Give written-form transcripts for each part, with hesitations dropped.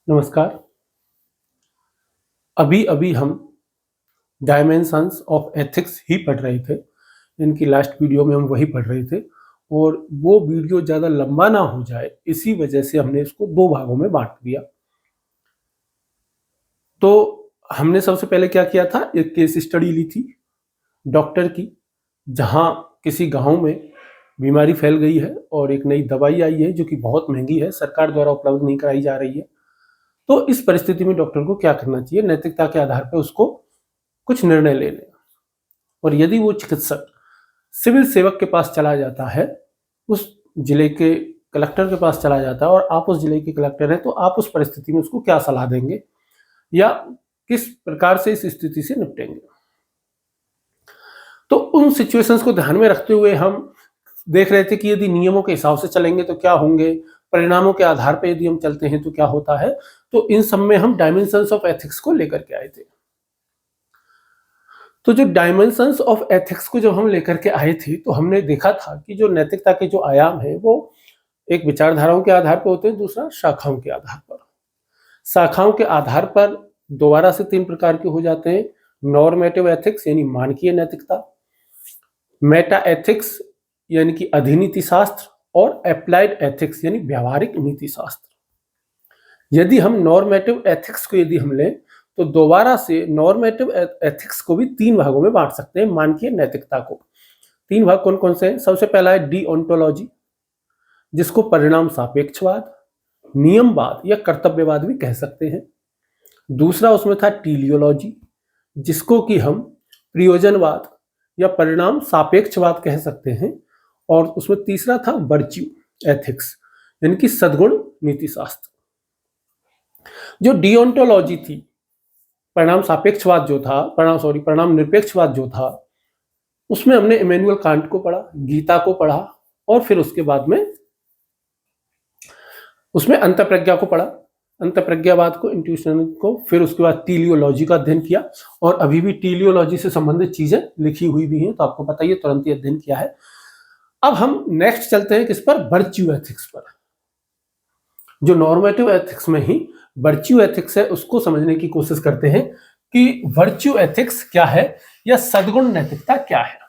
नमस्कार। अभी अभी हम डायमेंशंस ऑफ एथिक्स ही पढ़ रहे थे। इनकी लास्ट वीडियो में हम वही पढ़ रहे थे और वो वीडियो ज़्यादा लंबा ना हो जाए इसी वजह से हमने इसको दो भागों में बांट दिया। तो हमने सबसे पहले क्या किया था, एक केस स्टडी ली थी डॉक्टर की, जहाँ किसी गांव में बीमारी फैल गई है और एक नई दवाई आई है जो कि बहुत महंगी है, सरकार द्वारा उपलब्ध नहीं कराई जा रही है। तो इस परिस्थिति में डॉक्टर को क्या करना चाहिए, नैतिकता के आधार पर उसको कुछ निर्णय लेने। और यदि वो चिकित्सक सिविल सेवक के पास चला जाता है, उस जिले के कलेक्टर के पास चला जाता है और आप उस जिले के कलेक्टर हैं, तो आप उस परिस्थिति में उसको क्या सलाह देंगे या किस प्रकार से इस स्थिति से निपटेंगे। तो उन सिचुएशंस को ध्यान में रखते हुए हम देख रहे थे कि यदि नियमों के हिसाब से चलेंगे तो क्या होंगे, परिणामों के आधार पर यदि हम चलते हैं तो क्या होता है। तो इन सब में हम डायमेंशंस ऑफ एथिक्स को लेकर के आए थे। तो जो डायमेंशंस ऑफ एथिक्स को जब हम लेकर के आए थे तो हमने देखा था कि जो नैतिकता के जो आयाम है वो एक विचारधाराओं के आधार पर होते हैं, दूसरा शाखाओं के आधार पर। शाखाओं के आधार पर दोबारा से तीन प्रकार के हो जाते हैं, नॉर्मेटिव एथिक्स यानी मानकीय नैतिकता, मेटा एथिक्स यानी कि अधिनीति शास्त्र, और एप्लाइड एथिक्स यानी व्यावहारिक नीति शास्त्र। यदि हम नॉर्मेटिव एथिक्स को यदि हम लें तो दोबारा से नॉर्मेटिव एथिक्स को भी तीन भागों में बांट सकते हैं। मानकीय नैतिकता को तीन भाग कौन कौन से हैं? सबसे पहला है डीओंटोलॉजी, जिसको परिणाम सापेक्षवाद, नियमवाद या कर्तव्यवाद भी कह सकते हैं। दूसरा उसमें था टीलियोलॉजी, जिसको कि हम प्रयोजनवाद या परिणाम सापेक्षवाद कह सकते हैं। और उसमें तीसरा था वर्च्यू एथिक्स यानी कि सद्गुण नीति शास्त्र। जो डीओंटोलॉजी थी, परिणाम सापेक्षवाद जो था, परिणाम निरपेक्षवाद जो था, उसमें हमने इमैनुअल कांट को पढ़ा, गीता को पढ़ा और फिर उसके बाद में उसमें अंतःप्रज्ञा को पढ़ा, अंतःप्रज्ञावाद को, इंट्यूशन को, फिर उसके बाद टीलियोलॉजी का अध्ययन किया। और अभी भी टीलियोलॉजी से संबंधित चीजें लिखी हुई भी हैं, तो आपको पता ही है, तुरंत ही अध्ययन किया है। अब हम नेक्स्ट चलते हैं किस पर? वर्च्यू एथिक्स पर। जो नॉर्मेटिव एथिक्स में ही वर्च्यू एथिक्स है उसको समझने की कोशिश करते हैं कि वर्च्यू एथिक्स क्या है या सद्गुण नैतिकता क्या है।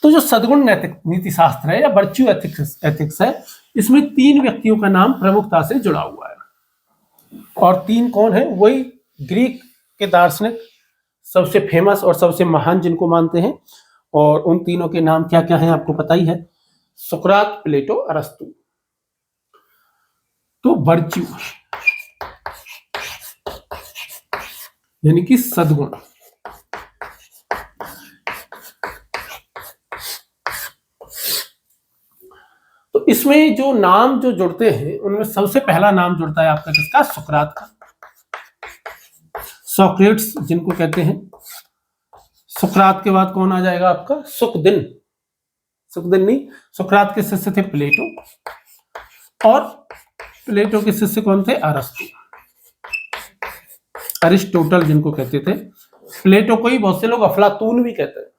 तो जो सद्गुण नैतिक नीति शास्त्र है या वर्च्यू एथिक्स है, इसमें तीन व्यक्तियों का नाम प्रमुखता से जुड़ा हुआ है। और तीन कौन है? वही ग्रीक के दार्शनिक सबसे फेमस और सबसे महान जिनको मानते हैं। और उन तीनों के नाम क्या क्या हैं आपको पता ही है, सुकरात, प्लेटो, अरस्तु। तो वर्च्यू यानी कि सद्गुण, तो इसमें जो नाम जो जुड़ते हैं उनमें सबसे पहला नाम जुड़ता है आपका किसका? सुकरात का। सोक्रेट्स जिनको कहते हैं। सुकरात के बाद कौन आ जाएगा आपका? सुखदिन। सुखदिन नहीं, सुकरात के शिष्य थे प्लेटो, और प्लेटो के शिष्य कौन थे? अरस्तु, अरिस्टोटल जिनको कहते थे। प्लेटो को ही बहुत से लोग अफलातून भी कहते हैं।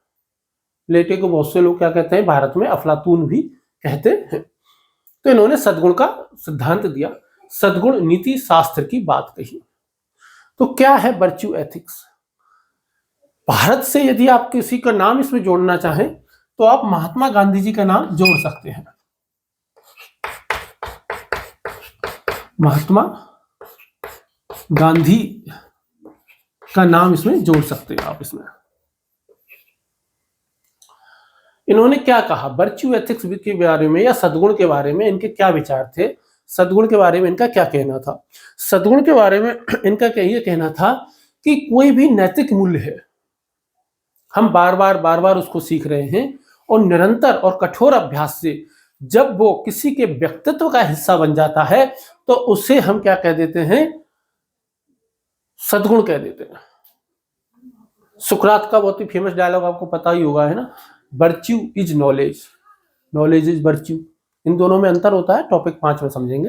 प्लेटो को बहुत से लोग क्या कहते हैं? भारत में अफलातून भी कहते हैं। तो इन्होंने सद्गुण का सिद्धांत दिया, सद्गुण नीति शास्त्र की बात कही। तो क्या है वर्च्यू एथिक्स? भारत से यदि आप किसी का नाम इसमें जोड़ना चाहें तो आप महात्मा गांधी जी का नाम जोड़ सकते हैं। महात्मा गांधी का नाम इसमें जोड़ सकते हैं आप। इसमें इन्होंने क्या कहा वर्च्यू एथिक्स के बारे में या सद्गुण के बारे में, इनके क्या विचार थे, सद्गुण के बारे में इनका क्या कहना था? सद्गुण के बारे में इनका ये कहना था कि कोई भी नैतिक मूल्य है, हम बार बार उसको सीख रहे हैं और निरंतर और कठोर अभ्यास से जब वो किसी के व्यक्तित्व का हिस्सा बन जाता है तो उसे हम क्या कह देते हैं? सद्गुण कह देते हैं। सुकरात का बहुत ही फेमस डायलॉग आपको पता ही होगा, है ना, virtue is knowledge, knowledge is virtue. इन दोनों में अंतर होता है, टॉपिक 5 में समझेंगे।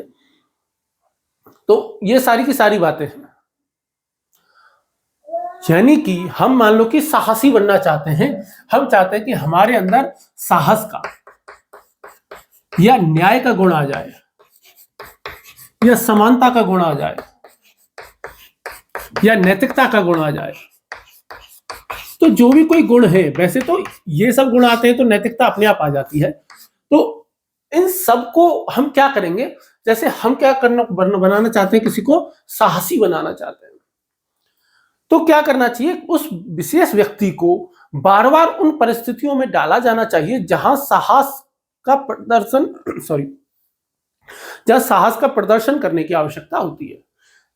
तो ये सारी की सारी बातें हैं। यानी कि हम मान लो कि साहसी बनना चाहते हैं, हम चाहते हैं कि हमारे अंदर साहस का या न्याय का गुण आ जाए, या समानता का गुण आ जाए या नैतिकता का गुण आ जाए, तो जो भी कोई गुण है, वैसे तो ये सब गुण आते हैं तो नैतिकता अपने आप आ जाती है। तो इन सब को हम क्या करेंगे, जैसे हम क्या करना बनाना चाहते हैं, किसी को साहसी बनाना चाहते हैं, तो क्या करना चाहिए, उस विशेष व्यक्ति को बार बार उन परिस्थितियों में डाला जाना चाहिए जहां साहस का प्रदर्शन जहां साहस का प्रदर्शन करने की आवश्यकता होती है।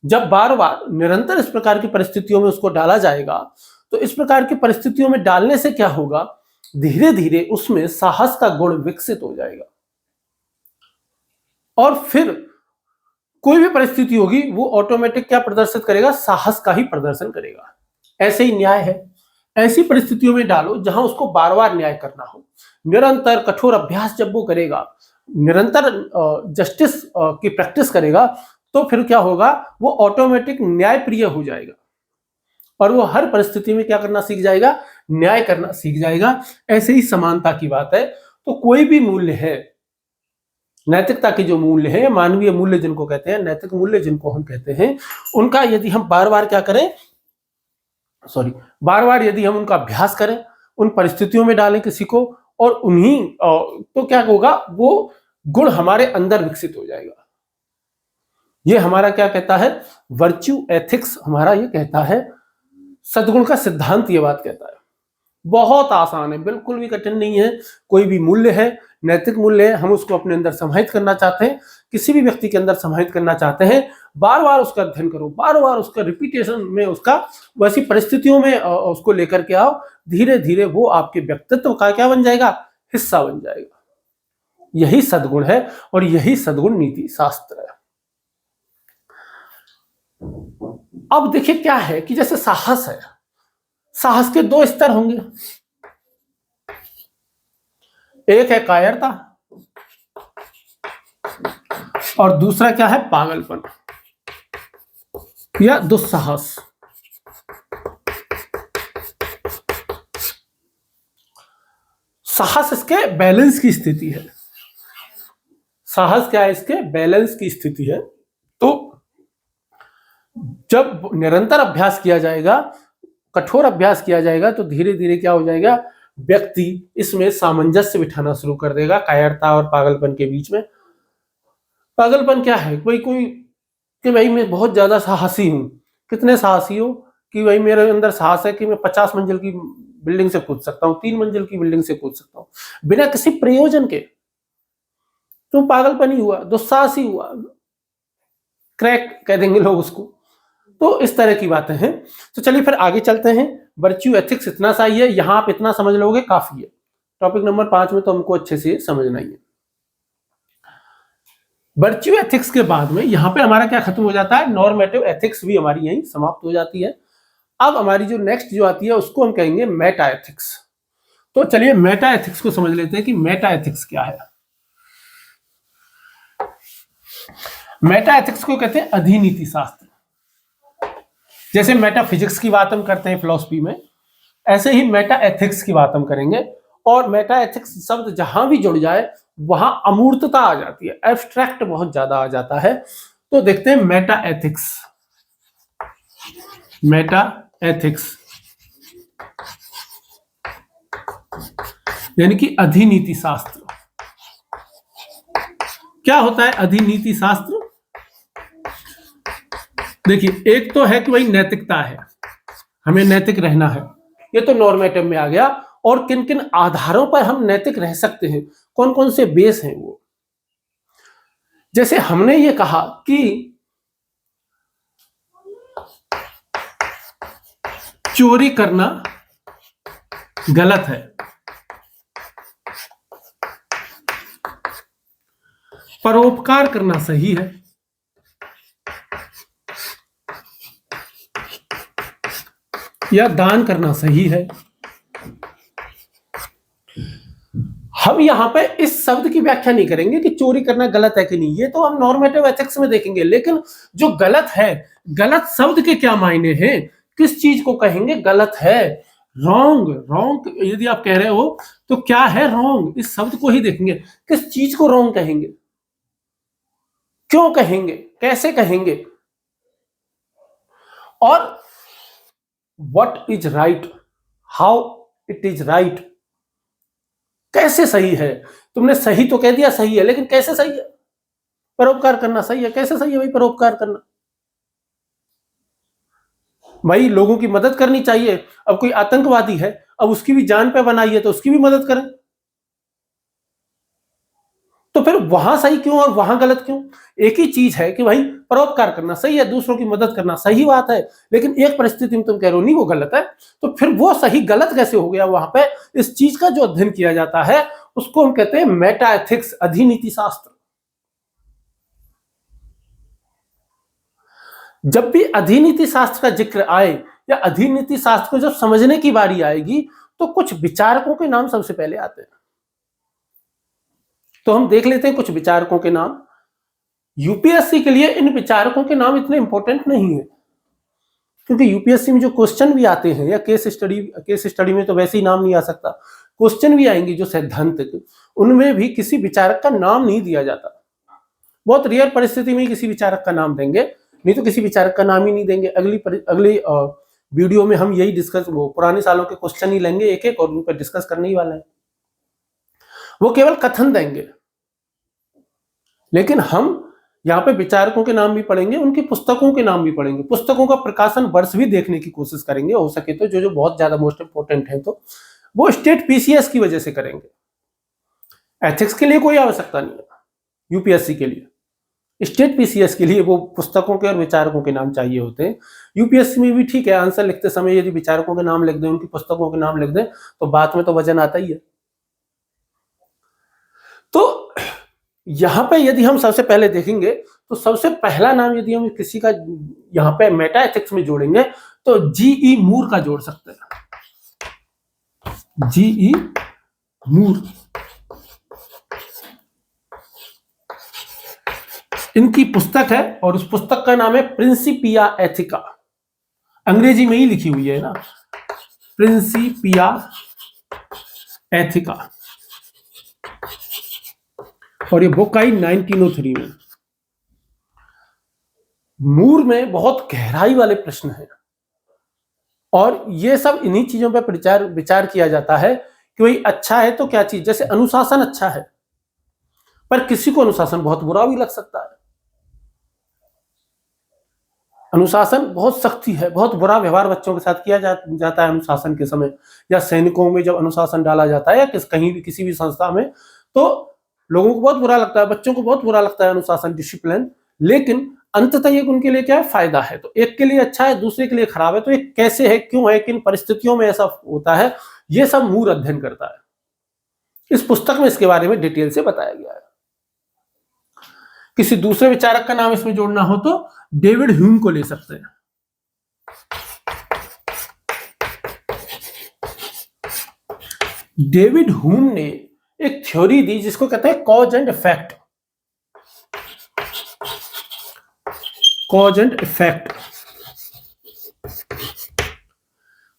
जब बार बार निरंतर इस प्रकार की परिस्थितियों में उसको डाला जाएगा, तो इस प्रकार की परिस्थितियों में डालने से क्या होगा, धीरे धीरे उसमें साहस का गुण विकसित हो जाएगा और फिर कोई भी परिस्थिति होगी वो ऑटोमेटिक क्या प्रदर्शित करेगा, साहस का ही प्रदर्शन करेगा। ऐसे ही न्याय है, ऐसी परिस्थितियों में डालो जहां उसको बार बार न्याय करना हो, निरंतर कठोर अभ्यास जब वो करेगा, निरंतर जस्टिस की प्रैक्टिस करेगा, तो फिर क्या होगा, वो ऑटोमेटिक न्याय प्रिय हो जाएगा और वो हर परिस्थिति में क्या करना सीख जाएगा, न्याय करना सीख जाएगा। ऐसे ही समानता की बात है। तो कोई भी मूल्य है, नैतिकता के जो मूल्य है, मानवीय मूल्य जिनको कहते हैं, नैतिक मूल्य जिनको हम कहते हैं, उनका यदि हम बार बार क्या करें, बार बार यदि हम उनका अभ्यास करें, उन परिस्थितियों में डालें किसी को, और उन्हीं तो क्या होगा, वो गुण हमारे अंदर विकसित हो जाएगा। ये हमारा क्या कहता है, वर्च्यू एथिक्स हमारा ये कहता है, सद्गुण का सिद्धांत ये बात कहता है। बहुत आसान है, बिल्कुल भी कठिन नहीं है। कोई भी मूल्य है, नैतिक मूल्य है, हम उसको अपने अंदर समाहित करना चाहते हैं, किसी भी व्यक्ति के अंदर समाहित करना चाहते हैं, बार बार उसका अध्ययन करो, बार बार उसका रिपीटेशन में उसका वैसी परिस्थितियों में उसको लेकर के आओ, धीरे धीरे वो आपके व्यक्तित्व का क्या बन जाएगा, हिस्सा बन जाएगा। यही सद्गुण है और यही सद्गुण नीति शास्त्र है। अब देखिए क्या है कि जैसे साहस है, साहस के दो स्तर होंगे, एक है कायरता और दूसरा क्या है, पागलपन या दुस्साहस। साहस इसके बैलेंस की स्थिति है, साहस क्या है, इसके बैलेंस की स्थिति है। तो जब निरंतर अभ्यास किया जाएगा, कठोर अभ्यास किया जाएगा, तो धीरे धीरे क्या हो जाएगा, व्यक्ति इसमें सामंजस्य बिठाना शुरू कर देगा कायरता और पागलपन के बीच में। पागलपन क्या है, कोई कि भाई मैं बहुत ज्यादा साहसी हूं, कितने साहसी हो कि भाई मेरे अंदर साहस है कि मैं 50 मंजिल की बिल्डिंग से कूद सकता हूं, 3 मंजिल की बिल्डिंग से कूद सकता हूं बिना किसी प्रयोजन के, तो पागलपन ही हुआ, दुस्साहसी हुआ, क्रैक कह देंगे लोग उसको। तो इस तरह की बातें हैं। तो चलिए फिर आगे चलते हैं। वर्च्यू एथिक्स इतना सा ही है, यहां आप इतना समझ लोगे काफी है। टॉपिक नंबर 5 में तो हमको अच्छे से समझना ही है। वर्च्यू एथिक्स के बाद में यहां पे हमारा क्या खत्म हो जाता है, नॉर्मेटिव एथिक्स भी हमारी यहीं समाप्त हो जाती है। अब हमारी जो नेक्स्ट जो आती है उसको हम कहेंगे मेटा एथिक्स। तो चलिए मेटा एथिक्स को समझ लेते हैं कि मेटा एथिक्स क्या है। मेटा एथिक्स को कहते हैं अधिनीति शास्त्र। जैसे मेटाफिजिक्स की बात हम करते हैं फिलॉसफी में, ऐसे ही मेटा एथिक्स की बात हम करेंगे। और मेटा एथिक्स शब्द जहां भी जुड़ जाए वहां अमूर्तता आ जाती है, एब्स्ट्रैक्ट बहुत ज्यादा आ जाता है। तो देखते हैं मेटा एथिक्स। मेटा एथिक्स यानी कि अधिनीति शास्त्र। क्या होता है अधिनीति शास्त्र? देखिए, एक तो है कि भाई नैतिकता है, हमें नैतिक रहना है, ये तो नॉर्मेटिव में आ गया। और किन किन आधारों पर हम नैतिक रह सकते हैं, कौन कौन से बेस हैं वो। जैसे हमने ये कहा कि चोरी करना गलत है, परोपकार करना सही है, या दान करना सही है। हम यहां पे इस शब्द की व्याख्या नहीं करेंगे कि चोरी करना गलत है कि नहीं, ये तो हम नॉर्मेटिव एथिक्स में देखेंगे। लेकिन जो गलत है, गलत शब्द के क्या मायने हैं, किस चीज को कहेंगे गलत है, रॉन्ग। रॉन्ग यदि आप कह रहे हो तो क्या है रॉन्ग, इस शब्द को ही देखेंगे, किस चीज को रॉन्ग कहेंगे। क्यों कहेंगे, कैसे कहेंगे, और what is right, how it is right, कैसे सही है। तुमने सही तो कह दिया सही है, लेकिन कैसे सही है? परोपकार करना सही है, कैसे सही है भाई परोपकार करना? भाई लोगों की मदद करनी चाहिए। अब कोई आतंकवादी है, अब उसकी भी जान पे बनाई है, तो उसकी भी मदद करें। तो फिर वहां सही क्यों और वहां गलत क्यों? एक ही चीज है कि भाई परोपकार करना सही है, दूसरों की मदद करना सही बात है, लेकिन एक परिस्थिति में तुम कह रहे हो नहीं वो गलत है, तो फिर वो सही गलत कैसे हो गया वहां पे? इस चीज का जो अध्ययन किया जाता है उसको हम कहते हैं मेटा एथिक्स, अधिनीति शास्त्र। जब भी अधिनीति शास्त्र का जिक्र आए या अधिनीति शास्त्र को जब समझने की बारी आएगी, तो कुछ विचारकों के नाम सबसे पहले आते हैं। तो हम देख लेते हैं कुछ विचारकों के नाम। यूपीएससी के लिए इन विचारकों के नाम इतने इंपॉर्टेंट नहीं है, क्योंकि यूपीएससी में जो क्वेश्चन भी आते हैं या केस स्टडी में तो वैसे ही नाम नहीं आ सकता, क्वेश्चन भी आएंगे जो सैद्धांतिक, उनमें भी किसी विचारक का नाम नहीं दिया जाता। बहुत रेयर परिस्थिति में किसी विचारक का नाम देंगे, नहीं तो किसी विचारक का नाम ही नहीं देंगे। अगली वीडियो में हम यही डिस्कस, वो पुराने सालों के क्वेश्चन ही लेंगे एक एक और उन पर डिस्कस करने ही वाले हैं। वो केवल कथन देंगे, लेकिन हम यहाँ पे विचारकों के नाम भी पढ़ेंगे, उनकी पुस्तकों के नाम भी पढ़ेंगे, पुस्तकों का प्रकाशन वर्ष भी देखने की कोशिश करेंगे, हो सके तो जो बहुत ज्यादा मोस्ट इंपोर्टेंट है, तो वो स्टेट पीसीएस की वजह से करेंगे। एथिक्स के लिए कोई आवश्यकता नहीं है, यूपीएससी के लिए, स्टेट पीसीएस के लिए वो पुस्तकों के और विचारकों के नाम चाहिए होते हैं। यूपीएससी में भी ठीक है, आंसर लिखते समय यदि विचारकों के नाम लिख दें, उनकी पुस्तकों के नाम लिख दें, तो बात में तो वजन आता ही है। तो यहां पे यदि हम सबसे पहले देखेंगे, तो सबसे पहला नाम यदि हम किसी का यहां पे मेटा एथिक्स में जोड़ेंगे, तो जीई मूर का जोड़ सकते हैं। जीई मूर, इनकी पुस्तक है और उस पुस्तक का नाम है प्रिंसिपिया एथिका। अंग्रेजी में ही लिखी हुई है ना, प्रिंसिपिया एथिका, और ये बुक आई 1903 में। मूर में बहुत गहराई वाले प्रश्न हैं, और ये सब इन्हीं चीजों पर विचार किया जाता है कि भाई अच्छा है तो क्या चीज, जैसे अनुशासन अच्छा है, पर किसी को अनुशासन बहुत बुरा भी लग सकता है। अनुशासन बहुत सख्ती है, बहुत बुरा व्यवहार बच्चों के साथ किया जाता है अनुशासन के समय, या सैनिकों में जब अनुशासन डाला जाता है, या कहीं भी किसी भी संस्था में, तो लोगों को बहुत बुरा लगता है, बच्चों को बहुत बुरा लगता है अनुशासन, डिसिप्लिन, लेकिन अंततः ये उनके लिए क्या है, फायदा है। तो एक के लिए अच्छा है, दूसरे के लिए खराब है, तो ये कैसे है, क्यों है, किन परिस्थितियों में ऐसा होता है, ये सब मूर अध्ययन करता है। इस पुस्तक में इसके बारे में डिटेल से बताया गया है। किसी दूसरे विचारक का नाम इसमें जोड़ना हो तो डेविड ह्यूम को ले सकते हैं। डेविड ह्यूम ने एक थ्योरी दी जिसको कहते हैं cause and effect. Cause and effect,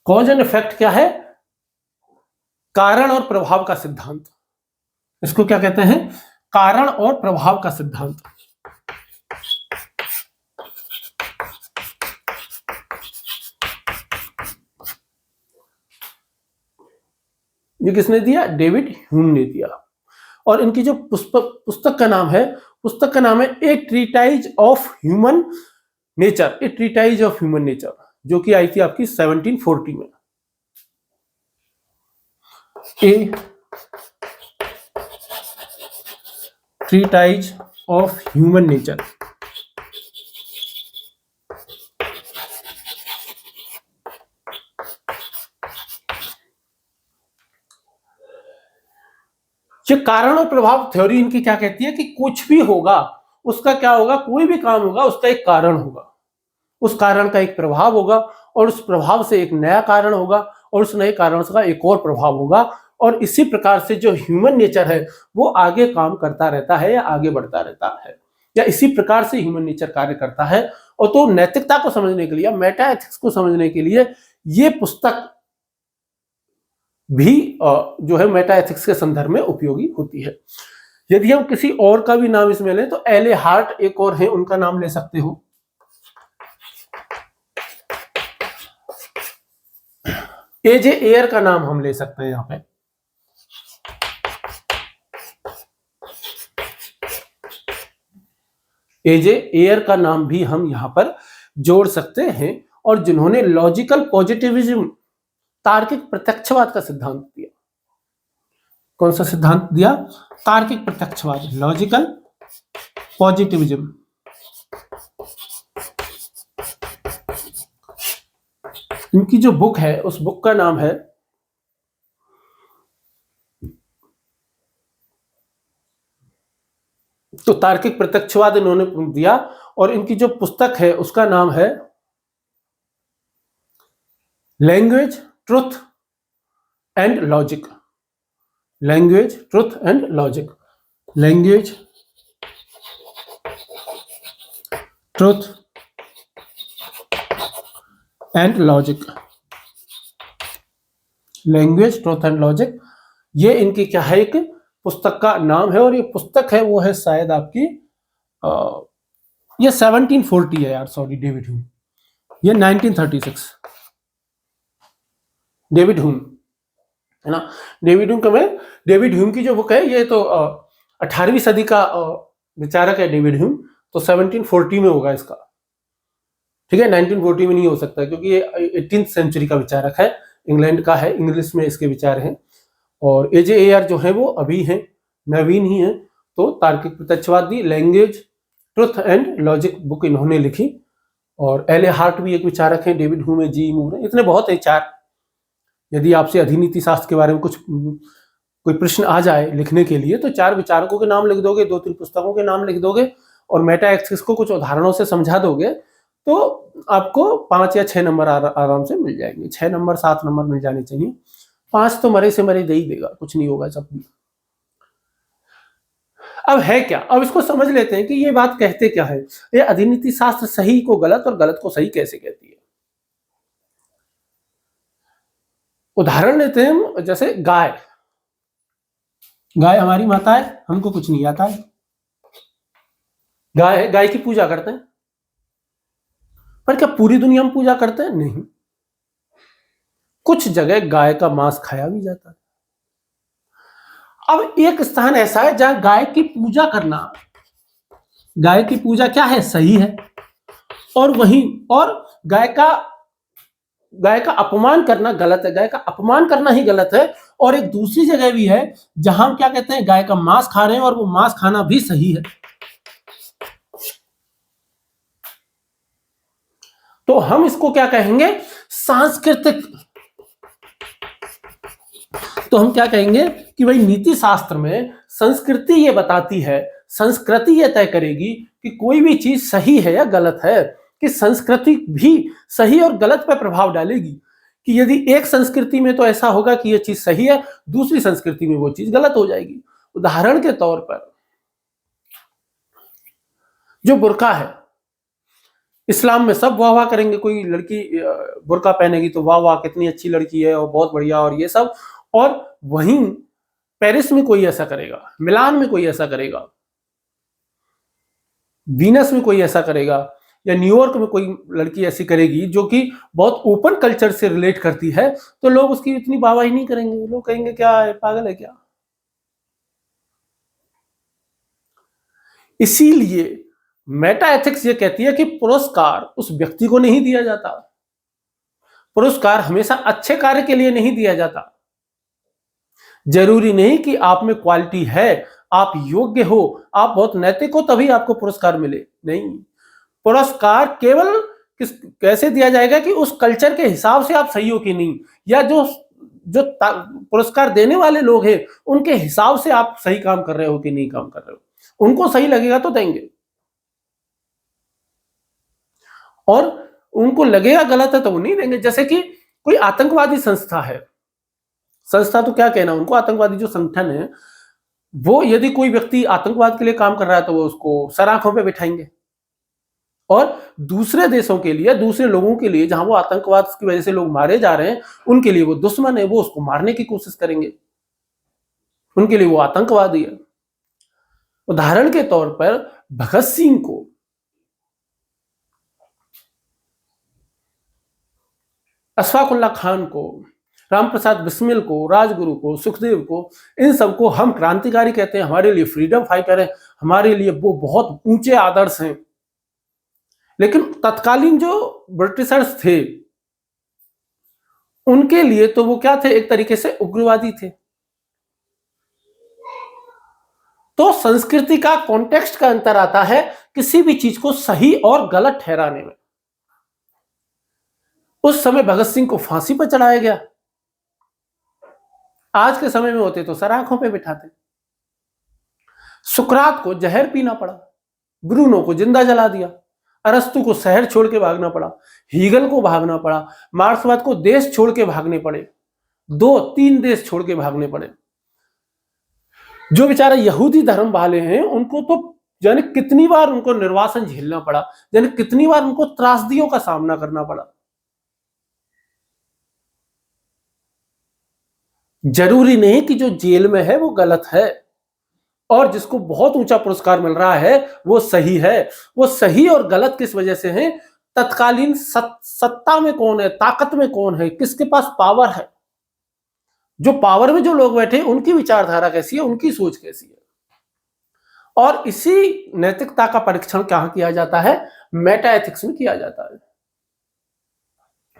cause and effect क्या है? कारण और प्रभाव का सिद्धांत। इसको क्या कहते हैं? कारण और प्रभाव का सिद्धांत। ये किसने दिया? डेविड ह्यूम ने दिया। और इनकी जो पुस्तक का नाम है, पुस्तक का नाम है a treatise of human nature. A treatise of human nature, जो कि आई थी आपकी 1740 में। A treatise of human nature. ये कारण और प्रभाव थ्योरी इनकी क्या कहती है कि कुछ भी होगा उसका क्या होगा, कोई भी काम होगा उसका एक कारण होगा, उस कारण का एक प्रभाव होगा, और उस प्रभाव से एक नया कारण होगा, और उस नए कारण का एक और प्रभाव होगा। और इसी प्रकार से जो ह्यूमन नेचर है वो आगे काम करता रहता है या आगे बढ़ता रहता है, या इसी प्रकार से ह्यूमन नेचर कार्य करता है। और तो नैतिकता को समझने के लिए, मेटा एथिक्स को समझने के लिए ये पुस्तक भी जो है मेटा एथिक्स के संदर्भ में उपयोगी होती है। यदि हम किसी और का भी नाम इसमें लें तो एले हार्ट एक और है, उनका नाम ले सकते हो। एजे एयर का नाम हम ले सकते हैं यहां पे। एजे एयर का नाम भी हम यहां पर जोड़ सकते हैं, और जिन्होंने लॉजिकल पॉजिटिविज्म, तार्किक प्रत्यक्षवाद का सिद्धांत दिया। कौन सा सिद्धांत दिया? तार्किक प्रत्यक्षवाद, लॉजिकल पॉजिटिविज्म। इनकी जो बुक है उस बुक का नाम है तो तार्किक प्रत्यक्षवाद इन्होंने दिया, और इनकी जो पुस्तक है उसका नाम है language, truth and logic. Language, truth and logic. Language, truth and logic. Language, truth and logic, ये इनकी क्या है, एक पुस्तक का नाम है। और ये पुस्तक है वो है शायद आपकी ये 1740 है यार, सॉरी, डेविड ह्यूम। ये 1936, डेविड ह्यूम है ना। डेविड ह्यूम डेविड ह्यूम की जो बुक है ये तो 18वीं सदी का विचारक है डेविड ह्यूम, तो 1740 में होगा इसका, ठीक है। 1940 में नहीं हो सकता क्योंकि ये 18th सेंचुरी का विचारक है, इंग्लैंड का है, इंग्लिश में इसके विचार हैं। और एजे एयर जो है वो अभी हैं, नवीन ही है। तो तार्किक प्रत्यक्षवादी, language, truth and logic book इन्होंने लिखी। और एले हार्ट भी एक विचारक है, डेविड ह्यूम है, जी मूर है, इतने बहुत है चार। यदि आपसे अधिनीति शास्त्र के बारे में कुछ कोई प्रश्न आ जाए लिखने के लिए तो चार विचारकों के नाम लिख दोगे, 2-3 पुस्तकों के नाम लिख दोगे और मेटा एक्सिस को कुछ उदाहरणों से समझा दोगे तो आपको 5 या 6 नंबर आराम से मिल जाएंगे। 6 नंबर 7 नंबर मिल जाने चाहिए। 5 तो मरे से मरे दे ही देगा, कुछ नहीं होगा जब भी। अब है क्या, अब इसको समझ लेते हैं कि ये बात कहते क्या है। ये अधिनीति शास्त्र सही को गलत और गलत को सही कैसे कहती है। उदाहरण लेते हैं हम, जैसे गाय। गाय हमारी माता है, हमको कुछ नहीं आता है। गाय है, गाय की पूजा करते हैं, पर क्या पूरी दुनिया में पूजा करते हैं? नहीं। कुछ जगह गाय का मांस खाया भी जाता है। अब एक स्थान ऐसा है जहां गाय की पूजा करना, गाय की पूजा क्या है, सही है, और वहीं और गाय का अपमान करना गलत है। गाय का अपमान करना ही गलत है। और एक दूसरी जगह भी है जहां हम क्या कहते हैं, गाय का मांस खा रहे हैं और वो मांस खाना भी सही है। तो हम इसको क्या कहेंगे, सांस्कृतिक। तो हम क्या कहेंगे कि भाई नीति शास्त्र में संस्कृति ये बताती है, संस्कृति ये तय करेगी कि कोई भी चीज सही है या गलत है, कि संस्कृति भी सही और गलत पर प्रभाव डालेगी। कि यदि एक संस्कृति में तो ऐसा होगा कि ये चीज सही है, दूसरी संस्कृति में वो चीज गलत हो जाएगी। उदाहरण के तौर पर जो बुर्का है, इस्लाम में सब वाह वाह करेंगे, कोई लड़की बुर्का पहनेगी तो वाह वाह कितनी अच्छी लड़की है और बहुत बढ़िया और ये सब। और वहीं पेरिस में कोई ऐसा करेगा, मिलान में कोई ऐसा करेगा, वीनस में कोई ऐसा करेगा, या न्यूयॉर्क में कोई लड़की ऐसी करेगी जो कि बहुत ओपन कल्चर से रिलेट करती है, तो लोग उसकी इतनी वाहवाही नहीं करेंगे। लोग कहेंगे क्या है, पागल है क्या। इसीलिए मेटा एथिक्स ये कहती है कि पुरस्कार उस व्यक्ति को नहीं दिया जाता, पुरस्कार हमेशा अच्छे कार्य के लिए नहीं दिया जाता। जरूरी नहीं कि आप में क्वालिटी है, आप योग्य हो, आप बहुत नैतिक हो तभी आपको पुरस्कार मिले, नहीं। पुरस्कार केवल कैसे दिया जाएगा कि उस कल्चर के हिसाब से आप सही हो कि नहीं, या जो पुरस्कार देने वाले लोग हैं उनके हिसाब से आप सही काम कर रहे हो कि नहीं काम कर रहे हो। उनको सही लगेगा तो देंगे, और उनको लगेगा गलत है तो वो नहीं देंगे। जैसे कि कोई आतंकवादी संस्था है, संस्था तो क्या कहना, उनको आतंकवादी जो संगठन है, वो यदि कोई व्यक्ति आतंकवाद के लिए काम कर रहा है तो वो उसको सराखों पे बिठाएंगे। और दूसरे देशों के लिए, दूसरे लोगों के लिए जहां वो आतंकवाद की वजह से लोग मारे जा रहे हैं, उनके लिए वो दुश्मन है, वो उसको मारने की कोशिश करेंगे, उनके लिए वो आतंकवादी है। उदाहरण के तौर पर भगत सिंह को अशफाक उल्लाह खान को, रामप्रसाद बिस्मिल को, राजगुरु को, सुखदेव को, इन सबको हम क्रांतिकारी कहते हैं, हमारे लिए फ्रीडम फाइटर है, हमारे लिए वो बहुत ऊंचे आदर्श हैं। लेकिन तत्कालीन जो ब्रिटिशर्स थे उनके लिए तो वो क्या थे, एक तरीके से उग्रवादी थे। तो संस्कृति का कॉन्टेक्स्ट का अंतर आता है किसी भी चीज को सही और गलत ठहराने में। उस समय भगत सिंह को फांसी पर चढ़ाया गया, आज के समय में होते तो सराखों पे बिठाते। सुकरात को जहर पीना पड़ा, ब्रूनो को जिंदा जला दिया, अरस्तु को शहर छोड़ के भागना पड़ा, हीगल को भागना पड़ा, मार्क्सवाद को देश छोड़ के भागने पड़े, 2-3 देश छोड़ के भागने पड़े। जो बेचारा यहूदी धर्म वाले हैं उनको तो जाने कितनी बार उनको निर्वासन झेलना पड़ा, जाने कितनी बार उनको त्रासदियों का सामना करना पड़ा। जरूरी नहीं कि जो जेल में है वो गलत है और जिसको बहुत ऊंचा पुरस्कार मिल रहा है वो सही है। वो सही और गलत किस वजह से है? तत्कालीन सत्ता में कौन है, ताकत में कौन है, किसके पास पावर है। जो पावर में जो लोग बैठे उनकी विचारधारा कैसी है, उनकी सोच कैसी है। और इसी नैतिकता का परीक्षण कहां किया जाता है? मेटा एथिक्स में किया जाता है,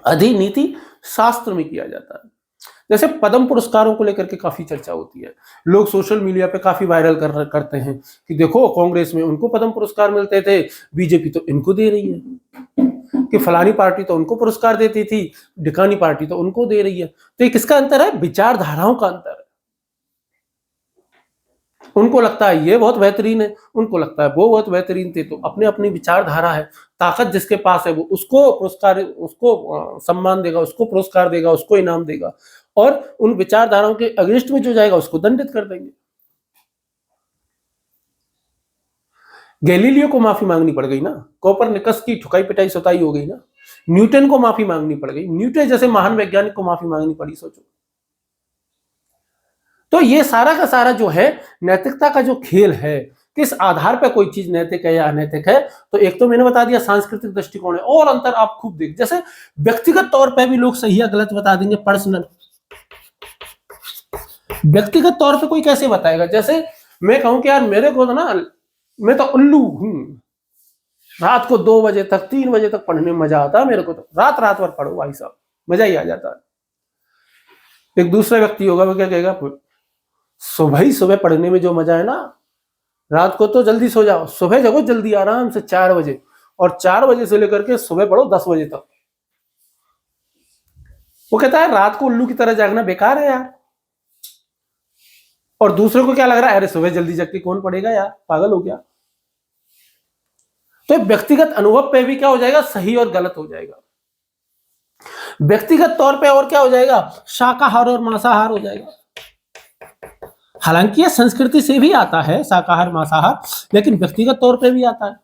अधिनीति शास्त्र में किया जाता है। जैसे पद्म पुरस्कारों को लेकर के काफी चर्चा होती है, लोग सोशल मीडिया पे काफी वायरल करते हैं कि देखो कांग्रेस में उनको पद्म पुरस्कार मिलते थे, बीजेपी तो इनको दे रही है, कि फलानी पार्टी तो उनको पुरस्कार देती थी, ढिकानी पार्टी तो उनको दे रही है। तो ये किसका अंतर है? विचारधाराओं का अंतर है। उनको लगता है ये बहुत बेहतरीन है, उनको लगता है वो बहुत बेहतरीन थे। तो अपने अपनी विचारधारा है, ताकत जिसके पास है वो उसको पुरस्कार, उसको सम्मान देगा, उसको पुरस्कार देगा, उसको इनाम देगा, और उन विचारधाराओं के अगेंस्ट में जो जाएगा उसको दंडित कर देंगे। गैलीलियो को माफी मांगनी पड़ गई ना, कोपरनिकस की ठुकाई पिटाई सुताई हो गई ना, न्यूटन को माफी मांगनी पड़ गई, न्यूटन जैसे महान वैज्ञानिक को माफी मांगनी पड़ी, सोचो। तो ये सारा का सारा जो है नैतिकता का जो खेल है, किस आधार पर कोई चीज नैतिक है या अनैतिक है। तो एक तो मैंने बता दिया सांस्कृतिक दृष्टिकोण है, और अंतर आप खूब देख, जैसे व्यक्तिगत तौर पर भी लोग सही या गलत बता देंगे, पर्सनल। व्यक्तिगत तौर पे कोई कैसे बताएगा? जैसे मैं कहूं कि यार मेरे को तो ना, मैं तो उल्लू हूं, रात को 2 बजे तक 3 बजे तक पढ़ने में मजा आता है, मेरे को तो रात रात भर पढ़ो भाई साहब, मजा ही आ जाता है। एक दूसरा व्यक्ति होगा, वो क्या कहेगा? सुबह ही सुबह पढ़ने में जो मजा है ना, रात को तो जल्दी सो जाओ, सुबह जगो जल्दी आराम से 4 बजे, और 4 बजे से लेकर के सुबह पढ़ो 10 बजे तक। वो कहता है रात को उल्लू की तरह जागना बेकार है यार। और दूसरे को क्या लग रहा है? अरे सुबह जल्दी जग के कौन पढ़ेगा यार, पागल हो गया। तो व्यक्तिगत अनुभव पे भी क्या हो जाएगा? सही और गलत हो जाएगा। व्यक्तिगत तौर पे और क्या हो जाएगा? शाकाहार और मांसाहार हो जाएगा। हालांकि यह संस्कृति से भी आता है शाकाहार मांसाहार, लेकिन व्यक्तिगत तौर पे भी आता है।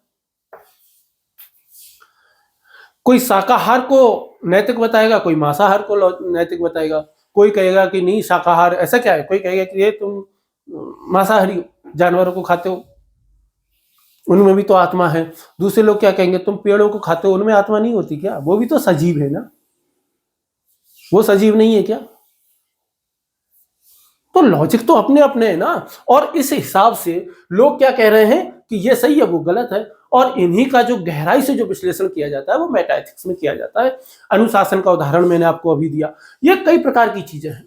कोई शाकाहार को नैतिक बताएगा, कोई मांसाहार को नैतिक बताएगा। कोई कहेगा कि नहीं शाकाहार ऐसा क्या है, कोई कहेगा कि ये तुम मांसाहारी जानवरों को खाते हो, उनमें भी तो आत्मा है। दूसरे लोग क्या कहेंगे, तुम पेड़ों को खाते हो, उनमें आत्मा नहीं होती क्या? वो भी तो सजीव है ना, वो सजीव नहीं है क्या? तो लॉजिक तो अपने अपने है ना। और इस हिसाब से लोग क्या कह रहे हैं कि ये सही है वो गलत है, और इन्हीं का जो गहराई से जो विश्लेषण किया जाता है वो मेटा एथिक्स में किया जाता है। अनुशासन का उदाहरण मैंने आपको अभी दिया। ये कई प्रकार की चीजें हैं।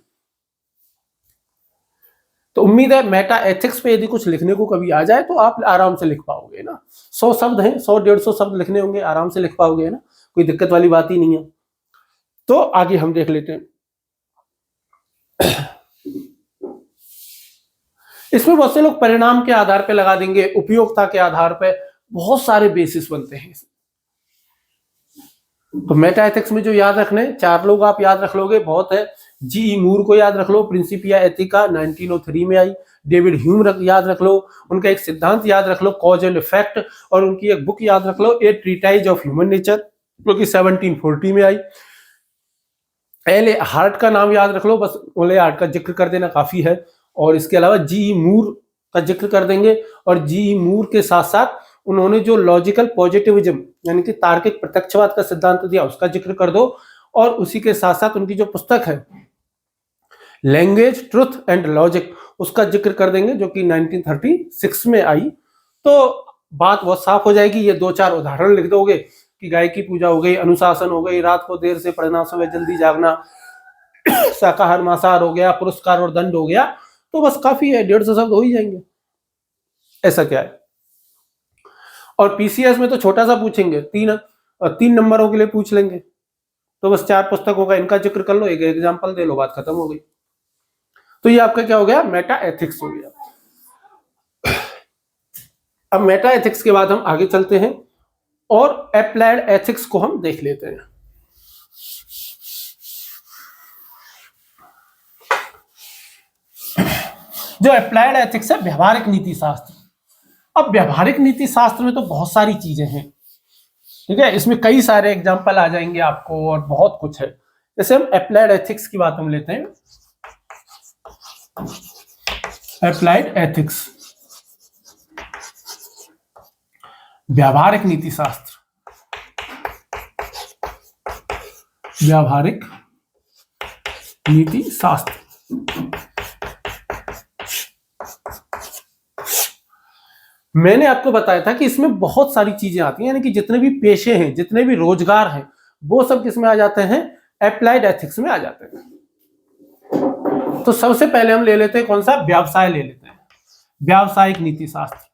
तो उम्मीद है मेटा एथिक्स पे यदि कुछ लिखने को कभी आ जाए तो आप आराम से लिख पाओगे ना। 100 शब्द हैं, 100-150 शब्द लिखने होंगे, आराम से लिख पाओगे ना, कोई दिक्कत वाली बात ही नहीं है। तो आगे हम देख लेते हैं। इसमें बहुत से लोग परिणाम के आधार पे लगा देंगे, उपयोगिता के आधार पे, बहुत सारे बेसिस बनते हैं। तो मेटा एथिक्स में जो याद रखने 4 लोग आप याद रख लोगे बहुत है। जी मूर को याद रख लो, प्रिंसिपिया एथिका 1903 में आई। डेविड ह्यूम याद रख लो, उनका एक सिद्धांत याद रख लो, कॉज एंड इफेक्ट, और उनकी एक बुक याद रख लो, ए ट्रीटाइज ऑफ ह्यूमन नेचर, जो कि 1740 में आई। एल ए हार्ट का नाम याद रख लो, बस एल ए हार्ट का जिक्र कर देना काफी है। और इसके अलावा जी मूर का जिक्र कर देंगे, और जी मूर के साथ साथ उन्होंने जो लॉजिकल पॉजिटिविज्म यानी कि तार्किक प्रत्यक्षवाद का सिद्धांत दिया उसका जिक्र कर दो, और उसी के साथ साथ उनकी जो पुस्तक है लैंग्वेज ट्रुथ एंड लॉजिक उसका जिक्र कर देंगे, जो कि 1936 में आई। तो बात बहुत साफ हो जाएगी। ये 2-4 उदाहरण लिख दोगे कि गाय की पूजा हो गई, अनुशासन हो गई, रात को देर से पढ़ना, सुबह जल्दी जागना, शाकाहार मांसाहार हो गया, पुरस्कार और दंड हो गया, तो बस काफी है, 150 शब्द हो ही जाएंगे। ऐसा क्या है। और पीसीएस में तो छोटा सा पूछेंगे, 3 नंबरों के लिए पूछ लेंगे, तो बस 4 पुस्तकों का इनका जिक्र कर लो, एक एग्जाम्पल दे लो, बात खत्म हो गई। तो ये आपका क्या हो गया, मेटा एथिक्स हो गया। अब मेटा एथिक्स के बाद हम आगे चलते हैं और अप्लाइड एथिक्स को हम देख लेते हैं। जो अप्लाइड एथिक्स है, व्यवहारिक नीति शास्त्र। अब व्यवहारिक नीति शास्त्र में तो बहुत सारी चीजें हैं, ठीक है, इसमें कई सारे एग्जाम्पल आ जाएंगे आपको और बहुत कुछ है। जैसे हम अप्लाइड एथिक्स की बात हम लेते हैं, अप्लाइड एथिक्स व्यवहारिक नीति शास्त्र, व्यवहारिक नीति शास्त्र। मैंने आपको बताया था कि इसमें बहुत सारी चीजें आती हैं, यानी कि जितने भी पेशे हैं, जितने भी रोजगार हैं, वो सब किस में आ जाते हैं, अप्लाइड एथिक्स में आ जाते हैं। तो सबसे पहले हम ले लेते हैं कौन सा, व्यवसाय ले लेते हैं, व्यावसायिक नीति शास्त्र।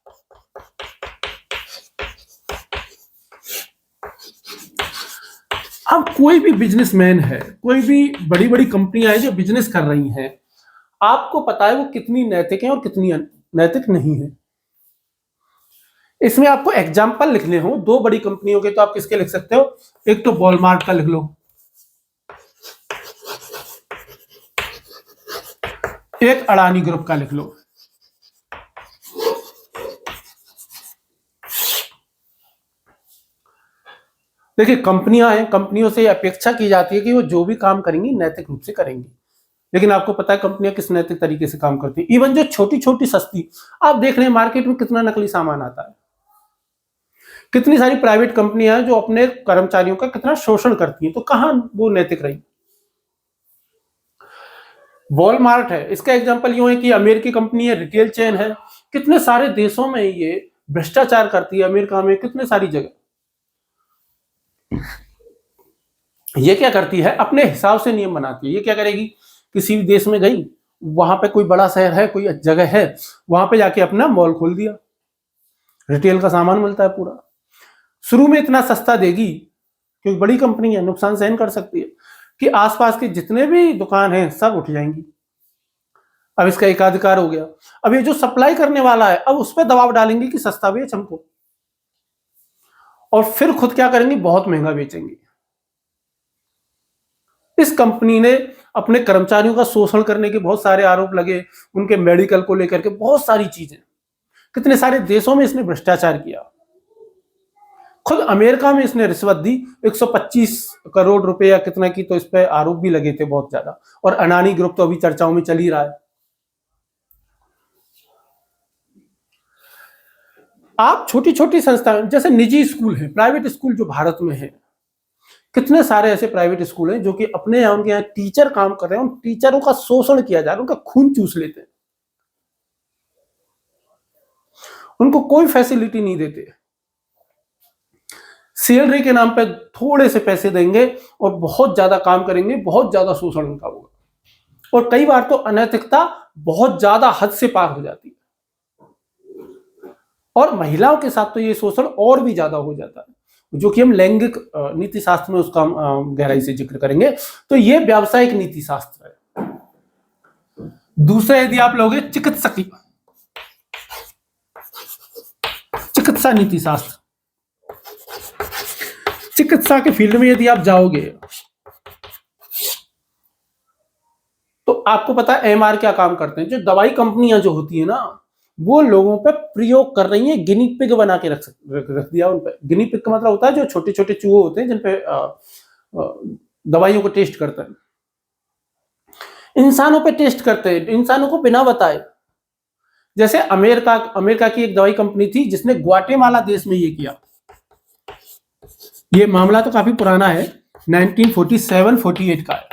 अब कोई भी बिजनेसमैन है, कोई भी बड़ी बड़ी कंपनियां हैं जो बिजनेस कर रही हैं, आपको पता है वो कितनी नैतिक है और कितनी नैतिक नहीं है। इसमें आपको एग्जाम्पल लिखने हो 2 बड़ी कंपनियों के, तो आप किसके लिख सकते हो, एक तो वॉलमार्ट का लिख लो, एक अडानी ग्रुप का लिख लो। देखिए कंपनियां हैं, कंपनियों से अपेक्षा की जाती है कि वो जो भी काम करेंगी नैतिक रूप से करेंगी, लेकिन आपको पता है कंपनियां किस नैतिक तरीके से काम करती है। इवन जो छोटी छोटी सस्ती, आप देख रहे हैं मार्केट में कितना नकली सामान आता है, कितनी सारी प्राइवेट कंपनियां हैं जो अपने कर्मचारियों का कितना शोषण करती हैं, तो कहां वो नैतिक रही। वॉलमार्ट है, इसका एग्जांपल यूं है कि अमेरिकी कंपनी है, रिटेल चेन है, कितने सारे देशों में ये भ्रष्टाचार करती है, अमेरिका में कितने सारी जगह। ये क्या करती है, अपने हिसाब से नियम बनाती है। ये क्या करेगी, किसी भी देश में गई, वहां पे कोई बड़ा शहर है, कोई जगह है, वहां पे जाके अपना मॉल खोल दिया, रिटेल का सामान मिलता है पूरा। शुरू में इतना सस्ता देगी क्योंकि बड़ी कंपनी है, नुकसान सहन कर सकती है, कि आसपास के जितने भी दुकान हैं सब उठ जाएंगी। अब इसका एकाधिकार हो गया। अब ये जो सप्लाई करने वाला है, अब उस पर दबाव डालेंगे कि सस्ता बेच हमको, और फिर खुद क्या करेंगे, बहुत महंगा बेचेंगे। इस कंपनी ने अपने कर्मचारियों का शोषण करने के बहुत सारे आरोप लगे, उनके मेडिकल को लेकर के बहुत सारी चीजें, कितने सारे देशों में इसने भ्रष्टाचार किया। खुद अमेरिका में इसने रिश्वत दी 125 करोड़ रुपए या कितना की, तो इस पे आरोप भी लगे थे बहुत ज्यादा। और अडानी ग्रुप तो अभी चर्चाओं में चल ही रहा है। आप छोटी छोटी संस्थाएं, जैसे निजी स्कूल है, प्राइवेट स्कूल जो भारत में है, कितने सारे ऐसे प्राइवेट स्कूल हैं जो कि अपने यहाँ, उनके यहाँ टीचर काम कर रहे हैं, उन टीचरों का शोषण किया जा रहा है, उनका खून चूस लेते हैं, उनको कोई फैसिलिटी नहीं देते, सैलरी के नाम पे थोड़े से पैसे देंगे और बहुत ज्यादा काम करेंगे, बहुत ज्यादा शोषण उनका होगा। और कई बार तो अनैतिकता बहुत ज्यादा हद से पार हो जाती है, और महिलाओं के साथ तो ये शोषण और भी ज्यादा हो जाता है, जो कि हम लैंगिक नीति शास्त्र में उसका गहराई से जिक्र करेंगे। तो ये व्यावसायिक नीति शास्त्र है। दूसरा यदि आप लोगे चिकित्सा नीति शास्त्र, चिकित्सा के फील्ड में यदि आप जाओगे तो आपको पता है एमआर क्या काम करते हैं। जो दवाई कंपनियां जो होती है ना, वो लोगों पे प्रयोग कर रही हैं, गिनी पिग बना के रख दिया उन पे। गिनी पिग का मतलब होता है जो छोटे छोटे चूहे होते हैं जिन पे दवाइयों को टेस्ट करते हैं, इंसानों पे टेस्ट करते हैं, इंसानों को बिना बताए। जैसे अमेरिका की एक दवाई कंपनी थी जिसने ग्वाटेमाला देश में ये किया। ये मामला तो काफी पुराना है, 1947-48 का है।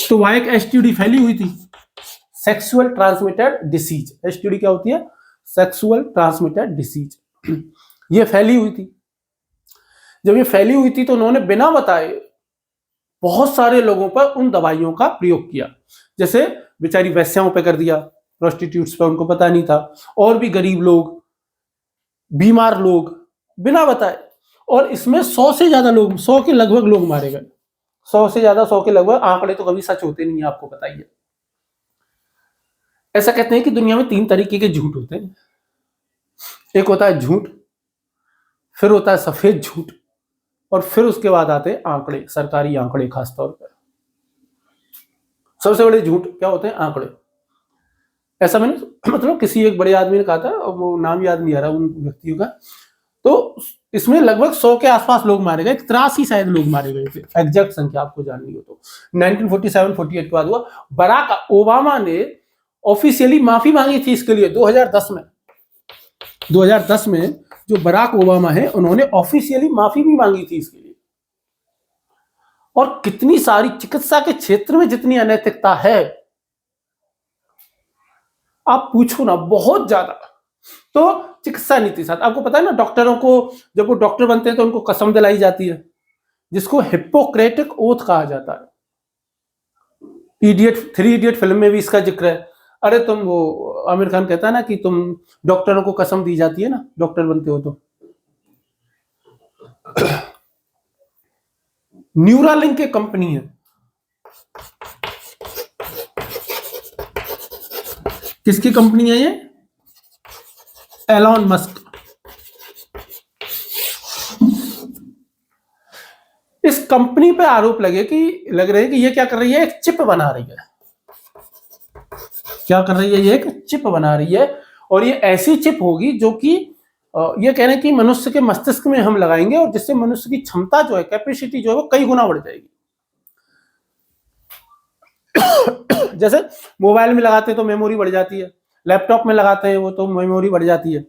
तो वहां एक एसटीडी फैली हुई थी, सेक्सुअल ट्रांसमिटेड डिसीज। एसटीडी क्या होती है? Sexual transmitted disease. ये फैली हुई थी। जब ये फैली हुई थी तो उन्होंने बिना बताए बहुत सारे लोगों पर उन दवाइयों का प्रयोग किया। जैसे बेचारी वैश्याओं पे कर दिया, प्रोस्टिट्यूट्स पे, उनको पता नहीं था, और भी गरीब लोग, बीमार लोग, बिना बताए। और इसमें 100 से ज्यादा लोग, 100 के लगभग लोग मारे गए। 100 से ज्यादा, 100 के लगभग। आंकड़े तो कभी सच होते नहीं है, आपको पता ही है। ऐसा कहते हैं कि दुनिया में 3 तरीके के झूठ होते हैं। एक होता है झूठ, फिर होता है सफेद झूठ, और फिर उसके बाद आते हैं आंकड़े, सरकारी आंकड़े खासतौर पर। सबसे बड़े झूठ क्या होते हैं? आंकड़े। ऐसा मैंने मतलब किसी एक बड़े आदमी ने कहा था, वो नाम याद नहीं आ रहा उन व्यक्तियों का। तो इसमें लगभग 100 के आसपास लोग मारे गए, 83 शायद लोग मारे गए थे, एग्जैक्ट संख्या आपको जाननी हो तो। 1947-48 के बाद हुआ। बराक ओबामा ने ऑफिशियली माफी मांगी थी इसके लिए 2010 में। 2010 में जो बराक ओबामा है, उन्होंने ऑफिशियली माफी भी मांगी थी इसके लिए। और कितनी सारी चिकित्सा के क्षेत्र में जितनी अनैतिकता है, आप पूछो ना, बहुत ज्यादा। तो चिकित्सा नीति साथ आपको पता है ना, डॉक्टरों को जब वो डॉक्टर बनते हैं तो उनको कसम दिलाई जाती है, जिसको हिप्पोक्रेटिक ओथ कहा जाता है। थ्री इडियट फिल्म में भी इसका जिक्र है। अरे तुम, वो आमिर खान कहता है ना कि तुम डॉक्टरों को कसम दी जाती है ना, डॉक्टर बनते हो तो। न्यूरालिंक की कंपनी है। किसकी कंपनी है ये? Elon Musk. इस कंपनी पे आरोप लग रहे हैं कि ये क्या कर रही है? एक चिप बना रही है। क्या कर रही है? ये एक चिप बना रही है, और ये ऐसी चिप होगी जो कि ये कह रहे हैं कि मनुष्य के मस्तिष्क में हम लगाएंगे, और जिससे मनुष्य की क्षमता जो है, कैपेसिटी जो है, वो कई गुना बढ़ जाएगी। जैसे मोबाइल में लगाते हैं तो मेमोरी बढ़ जाती है, लैपटॉप में लगाते हैं वो तो मेमोरी बढ़ जाती है।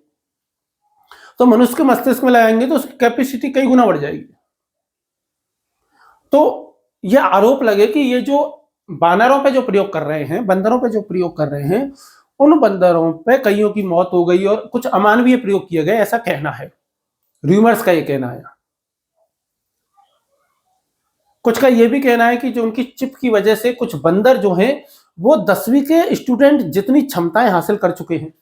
तो मनुष्य के मस्तिष्क में लगाएंगे तो उसकी कैपेसिटी कई गुना बढ़ जाएगी। तो यह आरोप लगे कि ये जो बानरों पे जो प्रयोग कर रहे हैं, बंदरों पे जो प्रयोग कर रहे हैं, उन बंदरों पे कईयों की मौत हो गई और कुछ अमानवीय प्रयोग किए गए, ऐसा कहना है। रूमर्स का ये कहना है। कुछ का ये भी कहना है कि जो उनकी चिप की वजह से कुछ बंदर जो हैं, वो 10वीं के स्टूडेंट जितनी क्षमताएं हासिल कर चुके हैं,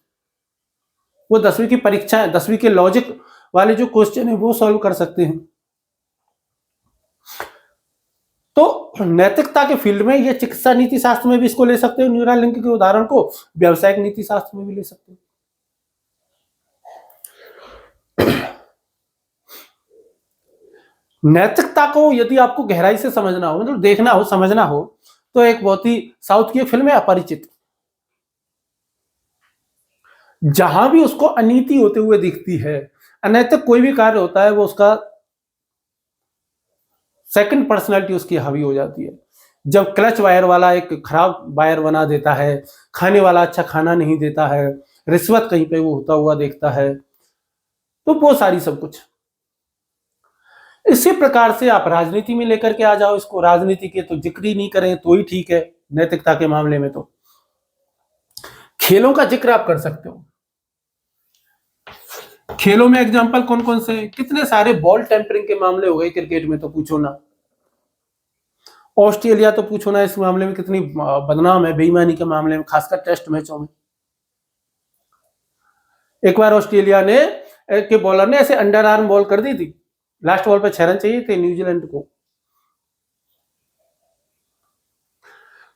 वो 10वीं की परीक्षाएं, 10वीं के लॉजिक वाले जो क्वेश्चन है वो सॉल्व कर सकते हैं। तो नैतिकता के फील्ड में ये चिकित्सा नीति शास्त्र में भी इसको ले सकते हो, न्यूरालिंक के उदाहरण को, व्यावसायिक नीति शास्त्र में भी ले सकते हो। नैतिकता को यदि आपको गहराई से समझना हो, मतलब देखना हो, समझना हो, तो एक बहुत ही साउथ की एक फिल्म है अपरिचित। जहां भी उसको अनीति होते हुए दिखती है, अनैतिक कोई भी कार्य होता है, वो उसका सेकंड पर्सनैलिटी उसकी हावी हो जाती है। जब क्लच वायर वाला एक खराब वायर बना देता है, खाने वाला अच्छा खाना नहीं देता है, रिश्वत कहीं पे वो होता हुआ देखता है, तो वो सारी सब कुछ। इसी प्रकार से आप राजनीति में लेकर के आ जाओ इसको, राजनीति के तो जिक्र ही नहीं करें तो ही ठीक है नैतिकता के मामले में। तो खेलों का जिक्र आप कर सकते हो। खेलों में एग्जांपल कौन कौन से? कितने सारे बॉल टेम्परिंग के मामले हो गए क्रिकेट में, तो पूछो ना। ऑस्ट्रेलिया तो पूछो ना, इस मामले में कितनी बदनाम है, बेईमानी के मामले में, खासकर टेस्ट मैचों में। एक बार ऑस्ट्रेलिया ने के बॉलर ने ऐसे अंडर आर्म बॉल कर दी थी, लास्ट बॉल पे 6 रन चाहिए थे न्यूजीलैंड को।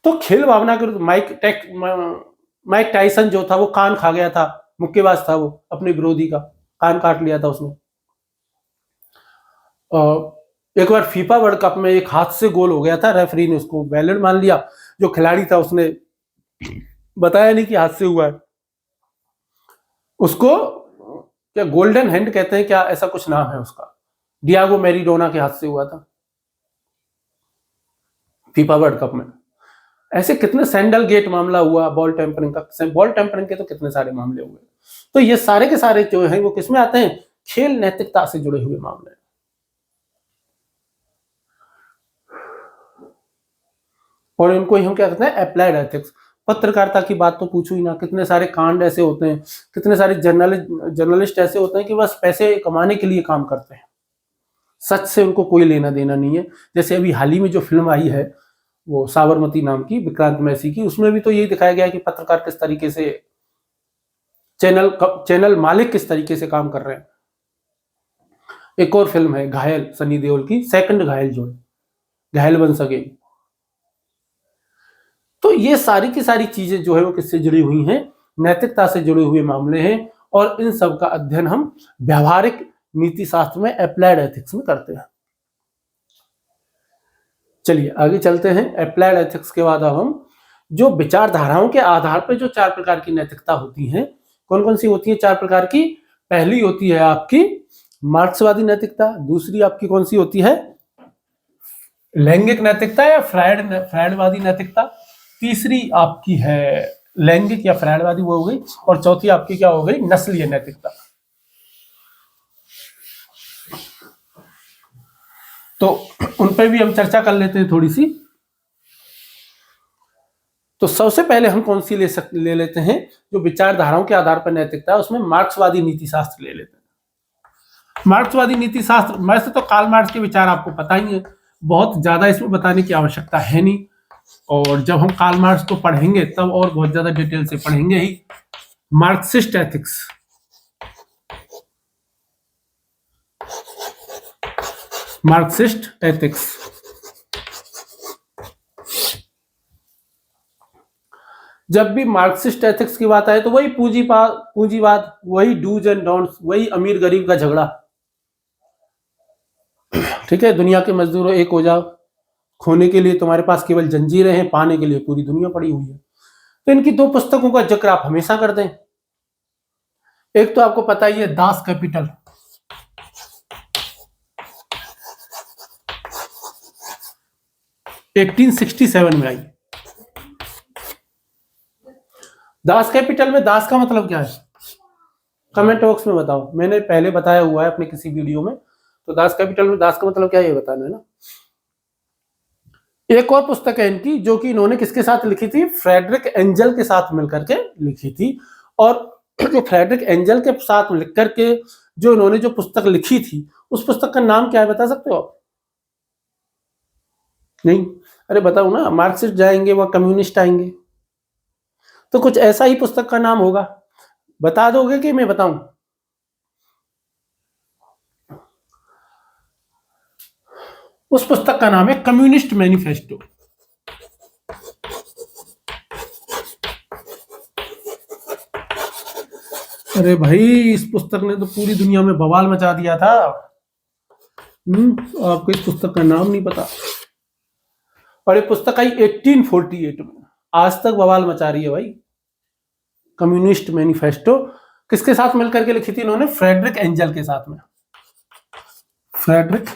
तो खेल भावना के माइक टाइसन जो था, वो कान खा गया था, मुक्केबाज था, वो अपने विरोधी का कान काट लिया था उसने। एक बार फीफा वर्ल्ड कप में एक हाथ से गोल हो गया था, रेफरी ने उसको वैलिड मान लिया, जो खिलाड़ी था उसने बताया नहीं कि हाथ से हुआ है। उसको क्या गोल्डन हैंड कहते हैं क्या, ऐसा कुछ नाम है उसका, डियागो मैराडोना के हाथ से हुआ था फीफा वर्ल्ड कप में। ऐसे कितने, सैंडल गेट मामला हुआ बॉल टेम्परिंग का, बॉल टेम्परिंग के तो कितने सारे मामले हुए। तो ये सारे के सारे जो है वो किसमें आते हैं, खेल नैतिकता से जुड़े हुए मामले। और इनको ही हम क्या कहते हैं, अप्लाइड एथिक्स। पत्रकारिता की बात तो पूछो ही ना, कितने सारे कांड ऐसे होते हैं, कितने सारे जर्नलिस्ट ऐसे होते हैं कि बस पैसे कमाने के लिए काम करते हैं, सच से उनको कोई लेना देना नहीं है। जैसे अभी हाल ही में जो फिल्म आई है वो साबरमती नाम की, विक्रांत मैसी की, उसमें भी तो यही दिखाया गया है कि पत्रकार किस तरीके से, चैनल मालिक किस तरीके से काम कर रहे हैं। एक और फिल्म है घायल, सनी देओल की, सेकंड घायल, जो है घायल बन सके। तो ये सारी की सारी चीजें जो है वो किससे जुड़ी हुई हैं, नैतिकता से जुड़े हुए मामले हैं। और इन सब का अध्ययन हम व्यवहारिक नीति शास्त्र में, अप्लाइड एथिक्स में करते हैं। चलिए आगे चलते हैं। अप्लाइड एथिक्स के बाद अब हम जो विचारधाराओं के आधार पर जो 4 प्रकार की नैतिकता होती हैं, कौन कौन सी होती है 4 प्रकार की। पहली होती है आपकी मार्क्सवादी नैतिकता, दूसरी आपकी कौन सी होती है, लैंगिक नैतिकता या फ्रायडवादी नैतिकता, तीसरी आपकी है लैंगिक या फ्रायडवादी वो हो गई, और चौथी आपकी क्या हो गई, नस्लीय नैतिकता। तो उन पर भी हम चर्चा कर लेते हैं थोड़ी सी। तो सबसे पहले हम कौन सी ले लेते हैं, जो विचारधाराओं के आधार पर नैतिकता है, उसमें मार्क्सवादी नीति शास्त्र ले लेते हैं। मार्क्सवादी नीति शास्त्र, वैसे तो कार्ल मार्क्स के विचार आपको पता ही है, बहुत ज्यादा इसमें बताने की आवश्यकता है नहीं, और जब हम कार्ल मार्क्स को पढ़ेंगे तब और बहुत ज्यादा डिटेल से पढ़ेंगे ही। मार्क्सिस्ट एथिक्स, मार्क्सिस्ट एथिक्स, जब भी मार्क्सिस्ट एथिक्स की बात आए तो वही पूंजीवाद, वही डूज एंड डोंट्स, वही अमीर गरीब का झगड़ा। ठीक है, दुनिया के मजदूरों एक हो जाओ, खोने के लिए तुम्हारे पास केवल जंजीरें हैं, पाने के लिए पूरी दुनिया पड़ी हुई है। तो इनकी 2 पुस्तकों का जिक्र आप हमेशा कर दें। एक तो आपको पता ही है दास कैपिटल, ' 1867 में आई। दास कैपिटल में दास का मतलब क्या है, कमेंट बॉक्स में बताओ। मैंने पहले बताया हुआ है अपने किसी वीडियो में। तो दास कैपिटल में दास का मतलब क्या है ये बताना है ना। एक और पुस्तक है इनकी जो कि इन्होंने किसके साथ लिखी थी, फ्रेडरिक एंजल के साथ मिलकर के लिखी थी। और जो फ्रेडरिक एंजल के साथ लिख करके जो इन्होंने जो पुस्तक लिखी थी, उस पुस्तक का नाम क्या है बता सकते हो आप? नहीं, अरे बताओ ना, मार्क्सिस्ट जाएंगे वह कम्युनिस्ट आएंगे, तो कुछ ऐसा ही पुस्तक का नाम होगा, बता दोगे कि मैं बताऊं? उस पुस्तक का नाम है कम्युनिस्ट मैनिफेस्टो। अरे भाई, इस पुस्तक ने तो पूरी दुनिया में बवाल मचा दिया था। आपको इस पुस्तक का नाम नहीं पता? और ये पुस्तक आई 1848 में, आज तक बवाल मचा रही है भाई। कम्युनिस्ट मैनिफेस्टो किसके साथ मिलकर के लिखी थी इन्होंने, फ्रेडरिक एंजल के साथ में, फ्रेडरिक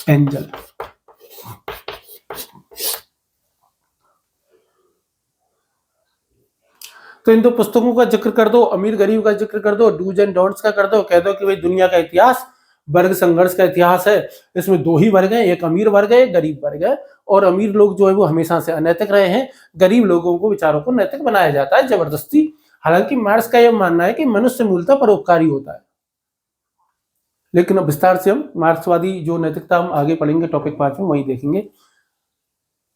एंजल। तो इन 2 पुस्तकों का जिक्र कर दो, अमीर गरीब का जिक्र कर दो, डूज एंड डोंट्स का कर दो, कह दो कि भाई दुनिया का इतिहास वर्ग संघर्ष का इतिहास है, इसमें 2 ही वर्ग हैं, एक अमीर वर्ग है, एक गरीब वर्ग है, और अमीर लोग जो है वो हमेशा से अनैतिक रहे हैं, गरीब लोगों को विचारों को नैतिक बनाया जाता है जबरदस्ती। हालांकि मार्क्स का यह मानना है कि मनुष्य मूलतः परोपकारी होता है। लेकिन अब विस्तार से हम मार्क्सवादी जो नैतिकता हम आगे पढ़ेंगे टॉपिक 5 में, वही देखेंगे।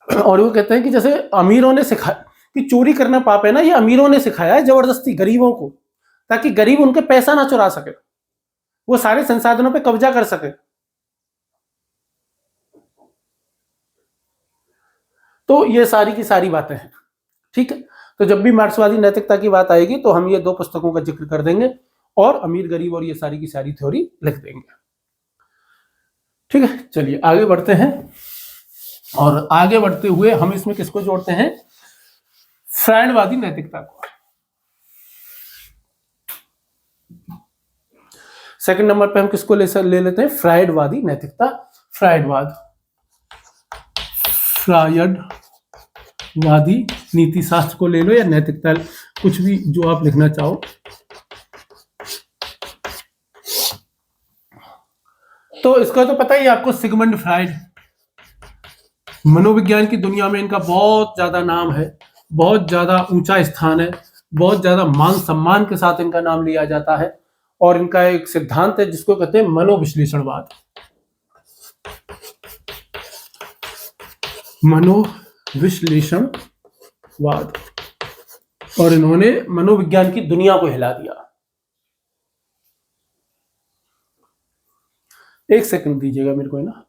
और वो कहते हैं कि जैसे अमीरों ने सिखाया कि चोरी करना पाप है ना, ये अमीरों ने सिखाया है जबरदस्ती गरीबों को, ताकि गरीब उनके पैसा ना चुरा सके, वो सारे संसाधनों पे कब्जा कर सके। तो ये सारी की सारी बातें हैं। ठीक है, तो जब भी मार्क्सवादी नैतिकता की बात आएगी तो हम ये 2 पुस्तकों का जिक्र कर देंगे और अमीर गरीब और ये सारी की सारी थ्योरी लिख देंगे। ठीक है, चलिए आगे बढ़ते हैं। और आगे बढ़ते हुए हम इसमें किसको जोड़ते हैं, फ्रायडवादी नैतिकता को। सेकंड नंबर पे हम किसको ले लेते हैं, फ्रायडवादी नैतिकता। फ्रायडवाद, फ्रायड वादी नीति शास्त्र को ले लो या नैतिकता, कुछ भी जो आप लिखना चाहो। तो इसका तो पता ही आपको, सिगमंड फ्राइड, मनोविज्ञान की दुनिया में इनका बहुत ज्यादा नाम है, बहुत ज्यादा ऊंचा स्थान है, बहुत ज्यादा मान सम्मान के साथ इनका नाम लिया जाता है। और इनका एक सिद्धांत है जिसको कहते हैं मनोविश्लेषणवाद। मनोविश्लेषणवाद, और इन्होंने मनोविज्ञान की दुनिया को हिला दिया। एक सेकंड दीजिएगा मेरे को, है ना।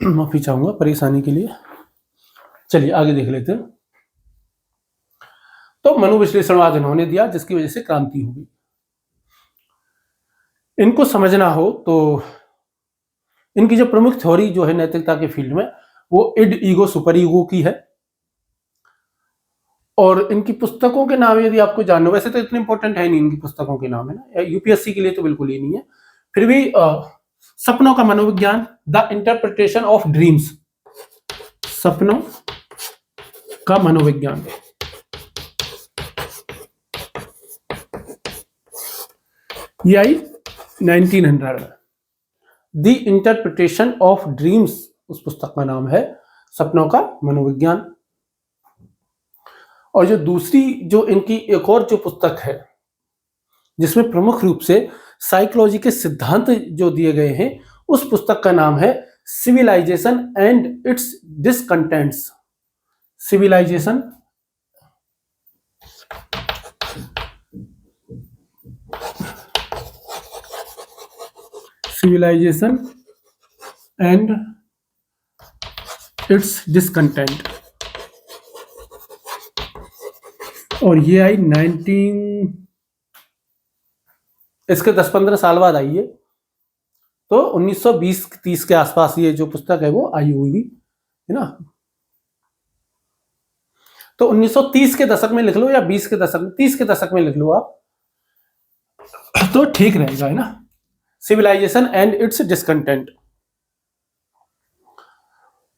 माफी चाहूंगा परेशानी के लिए। चलिए आगे देख लेते हैं। तो मनोविश्लेषणवाद इन्होंने दिया, जिसकी वजह से क्रांति हो गई। इनको समझना हो तो इनकी जो प्रमुख थ्योरी जो है नैतिकता के फील्ड में, वो इड, ईगो, सुपर ईगो की है। और इनकी पुस्तकों के नाम यदि आपको जानना, वैसे तो इतने इंपॉर्टेंट है नहीं इनकी पुस्तकों के नाम, है ना, यूपीएससी के लिए तो बिल्कुल ही नहीं है, फिर भी सपनों का मनोविज्ञान, द इंटरप्रिटेशन ऑफ ड्रीम्स, सपनों का मनोविज्ञान, ये आई 1900 में। द इंटरप्रिटेशन ऑफ ड्रीम्स उस पुस्तक का नाम है, सपनों का मनोविज्ञान। और जो दूसरी, जो इनकी एक और जो पुस्तक है जिसमें प्रमुख रूप से साइकोलॉजी के सिद्धांत जो दिए गए हैं, उस पुस्तक का नाम है civilisation and its discontents. Civilisation civilisation and its discontent, और ये आई 19, इसके 10-15 साल बाद आई है। तो 1920-30 के आसपास ये जो पुस्तक है वो आई हुई है ना। तो 1930 के दशक में लिख लो या 20 के दशक में, 30 के दशक में लिख लो आप, तो ठीक रहेगा, है ना। Civilisation and its discontent.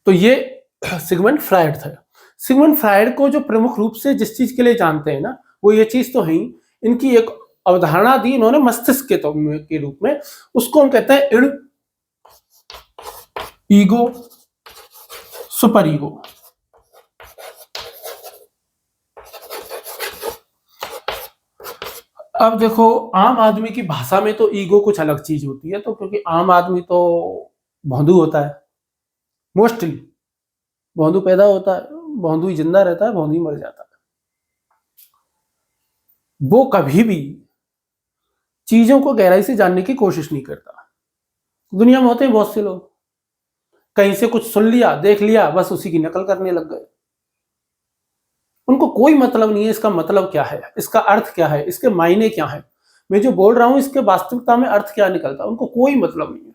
तो ये सिगमंड फ्रायड था। सिगमंड फ्रायड को जो प्रमुख रूप से जिस चीज के लिए जानते हैं ना, वो ये चीज तो है, इनकी एक अवधारणा दी इन्होंने मस्तिष्क के रूप में, उसको हम कहते हैं इड, ईगो, सुपर ईगो। अब देखो, आम आदमी की भाषा में तो ईगो कुछ अलग चीज होती है, तो क्योंकि आम आदमी तो भोंदू होता है, मोस्टली भोंदू पैदा होता है, भोंदू ही जिंदा रहता है, भोंदू ही मर जाता है। वो कभी भी चीजों को गहराई से जानने की कोशिश नहीं करता। दुनिया में होते हैं बहुत से लोग, कहीं से कुछ सुन लिया, देख लिया, बस उसी की नकल करने लग गए। उनको कोई मतलब नहीं है इसका मतलब क्या है, इसका अर्थ क्या है, इसके मायने क्या है, मैं जो बोल रहा हूं इसके वास्तविकता में अर्थ क्या निकलता, उनको कोई मतलब नहीं है।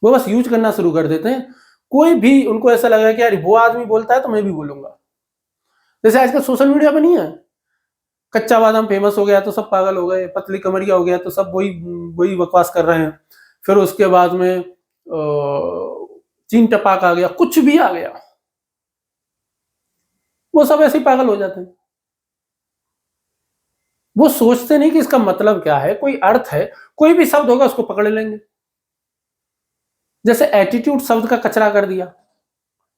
वो बस यूज करना शुरू कर देते हैं। कोई भी उनको ऐसा लगा कि यार वो आदमी बोलता है तो मैं भी बोलूंगा। जैसे आजकल सोशल मीडिया पे नहीं है, कच्चा बादाम फेमस हो गया तो सब पागल हो गए, पतली कमरिया हो गया तो सब वही बकवास कर रहे हैं, फिर उसके बाद में चीन टपाक आ गया, कुछ भी आ गया, वो सब ऐसे ही पागल हो जाते हैं। वो सोचते नहीं कि इसका मतलब क्या है, कोई अर्थ है, कोई भी शब्द होगा उसको पकड़ लेंगे। जैसे एटीट्यूड शब्द का कचरा कर दिया,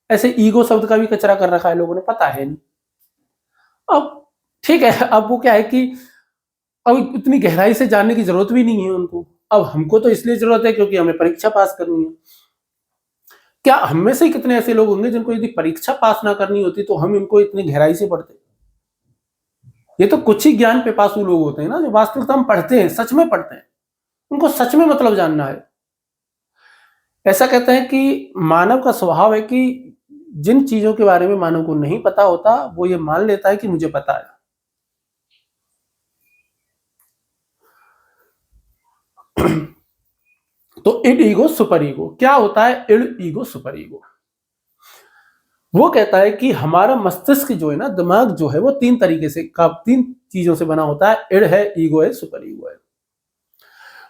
ऐसे ईगो शब्द का भी कचरा कर रखा है लोगों ने, पता है नहीं। अब ठीक है, अब वो क्या है कि अब इतनी गहराई से जानने की जरूरत भी नहीं है उनको। अब हमको तो इसलिए जरूरत है क्योंकि हमें परीक्षा पास करनी है। क्या हम में से कितने ऐसे लोग होंगे जिनको यदि परीक्षा पास ना करनी होती तो हम इनको इतनी गहराई से पढ़ते? ये तो कुछ ही ज्ञान पेपासु लोग होते हैं ना, जो वास्तविकता हम पढ़ते हैं, सच में पढ़ते हैं, उनको सच में मतलब जानना है। ऐसा कहते हैं कि मानव का स्वभाव है कि जिन चीजों के बारे में मानव को नहीं पता होता वो ये मान लेता है कि मुझे पता है। तो इड, ईगो, सुपर ईगो क्या होता है? इड, ईगो, सुपर ईगो वो कहता है कि हमारा मस्तिष्क जो है ना, दिमाग जो है, वो तीन चीजों से बना होता है। इड है, ईगो है, सुपर ईगो है।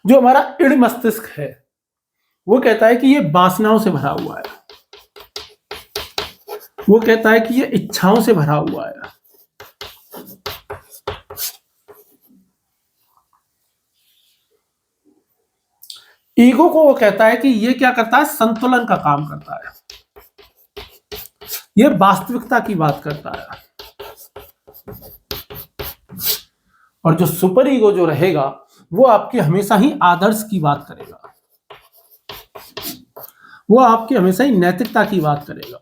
जो हमारा इड़ मस्तिष्क है वो कहता है कि ये वासनाओं से भरा हुआ है, वो कहता है कि ये इच्छाओं से भरा हुआ है। ईगो को वो कहता है कि ये क्या करता है, संतुलन का काम करता है, ये वास्तविकता की बात करता है। और जो सुपर ईगो जो रहेगा वो आपकी हमेशा ही आदर्श की बात करेगा, वो आपकी हमेशा ही नैतिकता की बात करेगा।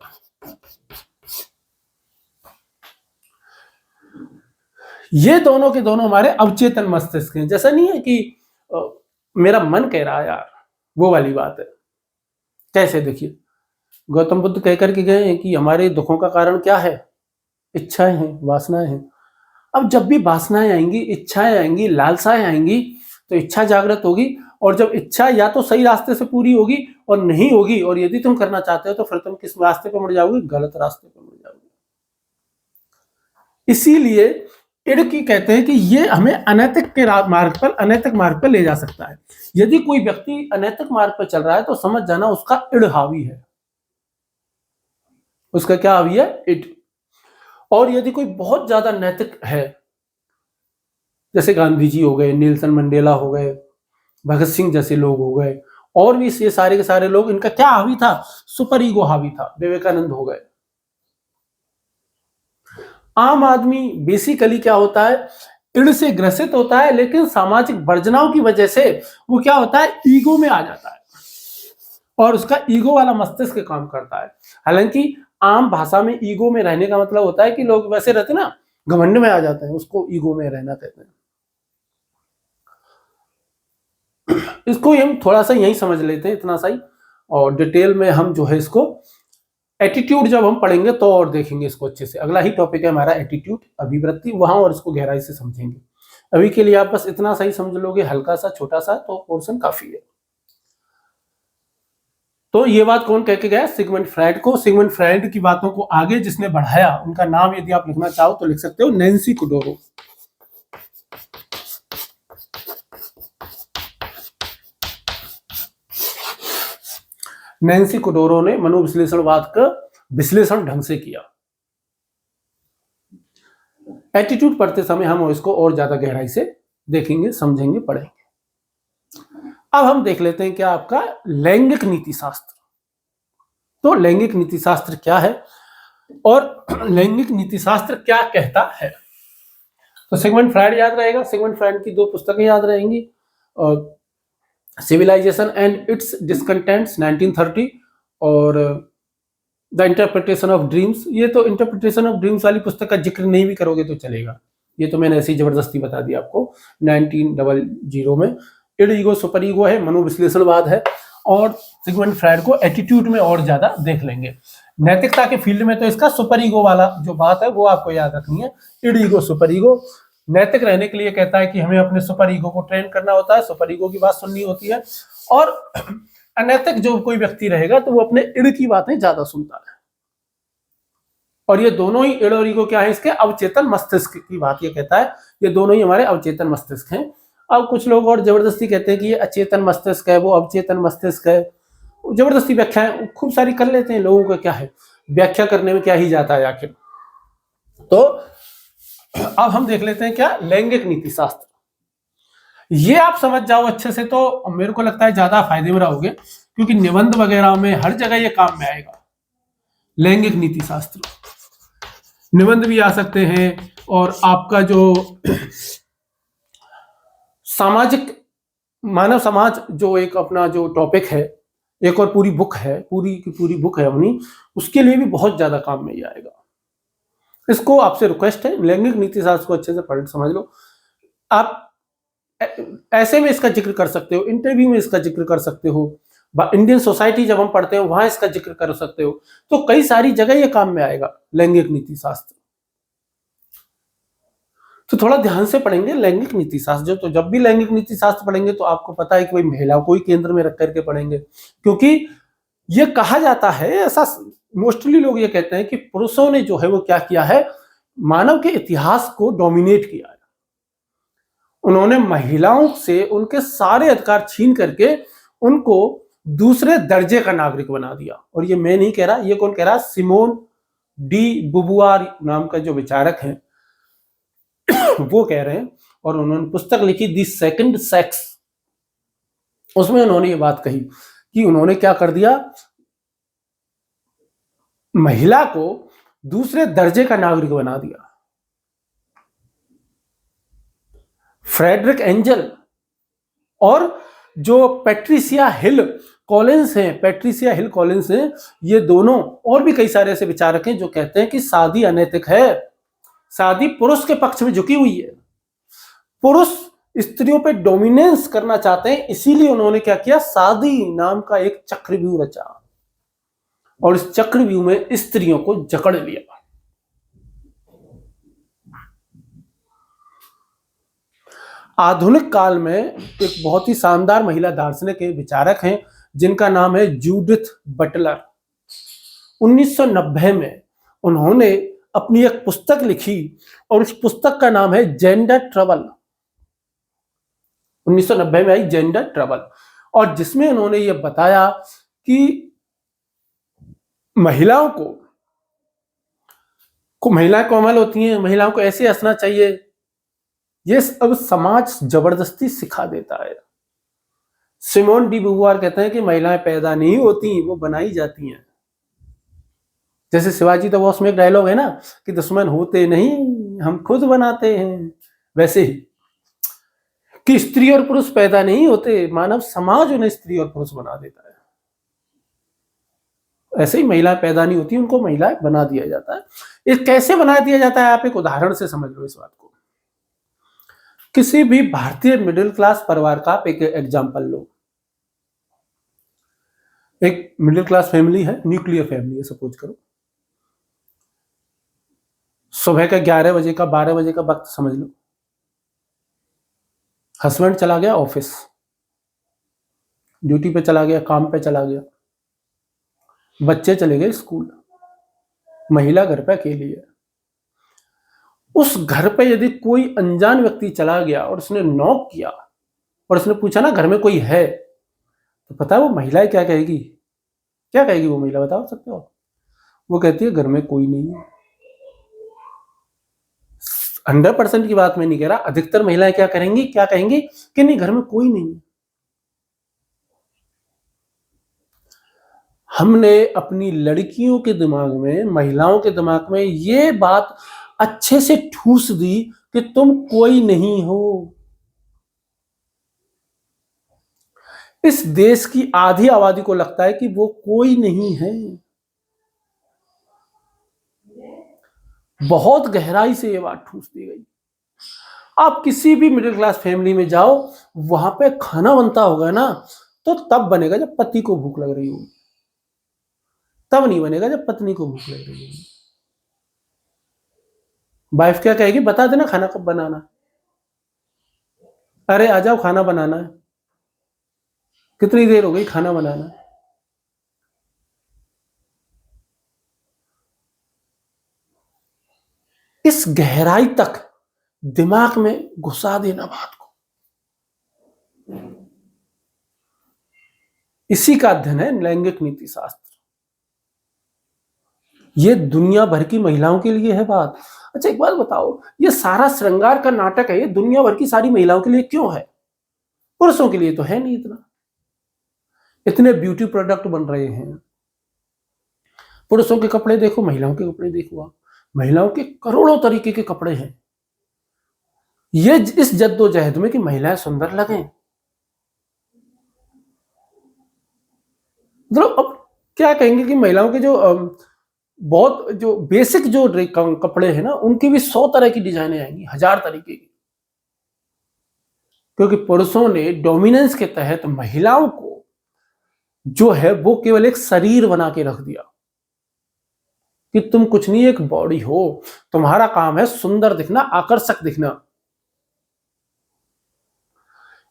ये दोनों के दोनों हमारे अवचेतन मस्तिष्क हैं। जैसा नहीं है कि मेरा मन कह रहा है यार, वो वाली बात है। कैसे, देखिए गौतम बुद्ध कहकर के गए हैं कि हमारे दुखों का कारण क्या है, इच्छाएं हैं, वासनाएं हैं। अब जब भी वासनाएं आएंगी, इच्छाएं आएंगी, लालसाएं आएंगी, तो इच्छा जागृत होगी, और जब इच्छा या तो सही रास्ते से पूरी होगी और नहीं होगी, और यदि तुम करना चाहते हो तो फिर तुम किस रास्ते पर मुड़ जाओगे, गलत रास्ते पर मुड़ जाओगे। इसीलिए इड़की कहते हैं कि ये हमें अनैतिक के मार्ग पर, अनैतिक मार्ग पर ले जा सकता है। यदि कोई व्यक्ति अनैतिक मार्ग पर चल रहा है तो समझ जाना उसका इड़ हावी है, उसका क्या हावी है, इड़। और यदि कोई बहुत ज्यादा नैतिक है, जैसे गांधी जी हो गए, नेल्सन मंडेला हो गए, भगत सिंह जैसे लोग हो गए, और भी ये सारे के सारे लोग, इनका क्या हावी था, सुपर ईगो हावी था। विवेकानंद हो गए। आम आदमी बेसिकली क्या होता है, इड़ से ग्रसित होता है, लेकिन सामाजिक वर्जनाओं की वजह से वो क्या होता है, ईगो में आ जाता है, और उसका ईगो वाला मस्तिष्क काम करता है। हालांकि आम भाषा में ईगो में रहने का मतलब होता है कि लोग वैसे रहते ना, घमंड में आ जाते हैं, उसको ईगो में रहना कहते हैं। इसको हम थोड़ा सा यही समझ लेते हैं, इतना सा ही, और डिटेल में हम जो है इसको एटीट्यूड जब हम पढ़ेंगे तो और देखेंगे इसको अच्छे से। अगला ही टॉपिक है हमारा एटीट्यूड, अभिवृत्ति, वहां और इसको गहराई से समझेंगे। अभी के लिए आप बस इतना सही समझ लोगे, हल्का सा छोटा सा, तो पोर्शन काफी है। तो ये बात कौन कह के गया, सिगमंड फ्रायड को। सिगमंड फ्रायड की बातों को आगे जिसने बढ़ाया, उनका नाम यदि आप लिखना चाहो तो लिख सकते हो, नैन्सी कुडोरो। नैन्सी कुडोरो ने मनोविश्लेषणवाद का विश्लेषण ढंग से किया। एटीट्यूड पढ़ते समय हम इसको और ज्यादा गहराई से देखेंगे, समझेंगे, पढ़ेंगे। अब हम देख लेते हैं क्या आपका लैंगिक नीति शास्त्र। तो लैंगिक नीति शास्त्र क्या है और लैंगिक नीति शास्त्र क्या कहता है। तो सिगमंड फ्रायड याद रहेगा, सिगमंड फ्रायड की 2 पुस्तकें याद रहेंगी, सिविलाइजेशन एंड इट्स डिस्कंटेंट्स 1930 और द इंटरप्रिटेशन ऑफ ड्रीम्स। ये तो इंटरप्रिटेशन ऑफ ड्रीम्स वाली पुस्तक का जिक्र नहीं भी करोगे तो चलेगा, ये तो मैंने ऐसी जबरदस्ती बता दी आपको। 1900 में इड ईगो सुपर ईगो है, मनोविश्लेषणवाद है, और सिगमंड फ्रायड को एटीट्यूड में और ज्यादा देख लेंगे। नैतिकता के फील्ड में तो इसका सुपर ईगो वाला जो बात है वो आपको याद रखनी है। इड ईगो सुपर ईगो नैतिक रहने के लिए कहता है कि हमें अपने सुपर ईगो को ट्रेन करना होता है, सुपर ईगो की बात सुननी होती है, और अनैतिक जो कोई व्यक्ति रहेगा तो वो अपने इड की बातें ज्यादा सुनता है। और ये दोनों ही इड और ईगो क्या है, इसके अवचेतन मस्तिष्क की बात ये कहता है, ये दोनों ही हमारे अवचेतन मस्तिष्क हैं। अब कुछ लोग और जबरदस्ती कहते हैं कि ये अचेतन मस्तिष्क है, वो अवचेतन मस्तिष्क है, जबरदस्ती व्याख्याएं खूब सारी कर लेते हैं। लोगों का क्या है, व्याख्या करने में क्या ही जाता है आखिर। तो अब हम देख लेते हैं क्या, लैंगिक नीति शास्त्र। ये आप समझ जाओ अच्छे से तो मेरे को लगता है ज्यादा फायदे में रहोगे, क्योंकि निबंध वगैरह में हर जगह ये काम में आएगा। लैंगिक नीति शास्त्र निबंध भी आ सकते हैं, और आपका जो सामाजिक मानव समाज जो एक अपना जो टॉपिक है, एक और पूरी बुक है, पूरी की पूरी बुक है अपनी, उसके लिए भी बहुत ज्यादा काम में ही आएगा। इसको आपसे रिक्वेस्ट है, लैंगिक नीति शास्त्र को अच्छे से पढ़ समझ लो। आप ऐसे में इसका जिक्र कर सकते हो, इंटरव्यू में इसका जिक्र कर सकते हो, इंडियन सोसाइटी जब हम पढ़ते हैं वहां इसका जिक्र कर सकते हो, तो कई सारी जगह ये काम में आएगा लैंगिक नीति शास्त्र। तो थोड़ा ध्यान से पढ़ेंगे लैंगिक नीति शास्त्र। तो जब भी लैंगिक नीति शास्त्र पढ़ेंगे तो आपको पता है कि भाई महिलाओं को ही केंद्र में रख करके पढ़ेंगे, क्योंकि ये कहा जाता है, ऐसा मोस्टली लोग ये कहते हैं कि पुरुषों ने जो है वो क्या किया है, मानव के इतिहास को डोमिनेट किया है, उन्होंने महिलाओं से उनके सारे अधिकार छीन करके उनको दूसरे दर्जे का नागरिक बना दिया। और ये मैं नहीं कह रहा, ये कौन कह रहा? सिमोन डी बुबुआर नाम का जो विचारक है वो कह रहे हैं। और उन्होंने पुस्तक लिखी दी सेकंड सेक्स, उसमें उन्होंने ये बात कही कि उन्होंने क्या कर दिया, महिला को दूसरे दर्जे का नागरिक बना दिया। फ्रेडरिक एंजल और जो पैट्रिसिया हिल कॉलिंस हैं, ये दोनों और भी कई सारे ऐसे विचारक हैं जो कहते हैं कि शादी अनैतिक है, शादी पुरुष के पक्ष में झुकी हुई है, पुरुष स्त्रियों पे डोमिनेंस करना चाहते हैं। इसीलिए उन्होंने क्या किया, शादी नाम का एक चक्रव्यूह रचा और इस चक्रव्यूह में स्त्रियों को जकड़ लिया। आधुनिक काल में एक बहुत ही शानदार महिला दार्शनिक विचारक हैं जिनका नाम है जूडिथ बटलर। 1990 में उन्होंने अपनी एक पुस्तक लिखी और उस पुस्तक का नाम है जेंडर ट्रबल। 1990 में आई जेंडर ट्रबल, और जिसमें उन्होंने ये बताया कि महिलाओं महिलाएं कोमल होती हैं, महिलाओं को ऐसे हंसना चाहिए, ये अब समाज जबरदस्ती सिखा देता है। सिमोन डी बुबुआर कहते हैं कि महिलाएं पैदा नहीं होती, वो बनाई जाती हैं। जैसे शिवाजी द बॉस में एक डायलॉग है ना कि दुश्मन होते नहीं, हम खुद बनाते हैं, वैसे ही कि स्त्री और पुरुष पैदा नहीं होते, मानव समाज उन्हें स्त्री और पुरुष बना देता है। ऐसे ही महिलाएं पैदा नहीं होती, उनको महिलाएं बना दिया जाता है। ये कैसे बना दिया जाता है, आप एक उदाहरण से समझ लो इस बात को। किसी भी भारतीय मिडिल क्लास परिवार का आप एक एग्जाम्पल लो। एक मिडिल क्लास फैमिली है, न्यूक्लियर फैमिली है सपोज करो। सुबह का 11 बजे का 12 बजे का वक्त समझ लो। हस्बैंड चला गया ऑफिस, ड्यूटी पे चला गया, काम पे चला गया, बच्चे चले गए स्कूल, महिला घर पे अकेली है। उस घर पे यदि कोई अनजान व्यक्ति चला गया और उसने नॉक किया और उसने पूछा ना घर में कोई है, तो पता है वो महिला क्या कहेगी? क्या कहेगी वो महिला, बता सकते हो? वो कहती है घर में कोई नहीं है। 100% की बात मैं नहीं कह रहा, अधिकतर महिलाएं क्या करेंगी, क्या कहेंगी कि नहीं घर में कोई नहीं है। हमने अपनी लड़कियों के दिमाग में, महिलाओं के दिमाग में ये बात अच्छे से ठूस दी कि तुम कोई नहीं हो। इस देश की आधी आबादी को लगता है कि वो कोई नहीं है। बहुत गहराई से ये बात ठूस दी गई। आप किसी भी मिडिल क्लास फैमिली में जाओ, वहां पे खाना बनता होगा ना, तो तब बनेगा जब पति को भूख लग रही होगी, तब नहीं बनेगा जब पत्नी को भूख लग रही होगी। वाइफ क्या कहेगी, बता देना खाना कब बनाना, अरे आ जाओ खाना बनाना है, कितनी देर हो गई खाना बनाना। इस गहराई तक दिमाग में घुसा देना बात को, इसी का अध्ययन है लैंगिक नीति शास्त्र। ये दुनिया भर की महिलाओं के लिए है बात। अच्छा एक बात बताओ, ये सारा श्रृंगार का नाटक है, ये दुनिया भर की सारी महिलाओं के लिए क्यों है? पुरुषों के लिए तो है नहीं इतना। इतने ब्यूटी प्रोडक्ट बन रहे हैं, पुरुषों के कपड़े देखो, महिलाओं के कपड़े देखो, आप महिलाओं के करोड़ों तरीके के कपड़े हैं। ये इस जद्दोजहद में कि महिलाएं सुंदर लगें, मतलब अब क्या कहेंगे कि महिलाओं के जो बहुत जो बेसिक जो कपड़े हैं ना, उनकी भी 100 तरह की डिजाइनें आएंगी, 1000 तरीके की। क्योंकि पुरुषों ने डोमिनेंस के तहत महिलाओं को जो है वो केवल एक शरीर बना के रख दिया कि तुम कुछ नहीं, एक बॉडी हो, तुम्हारा काम है सुंदर दिखना, आकर्षक दिखना।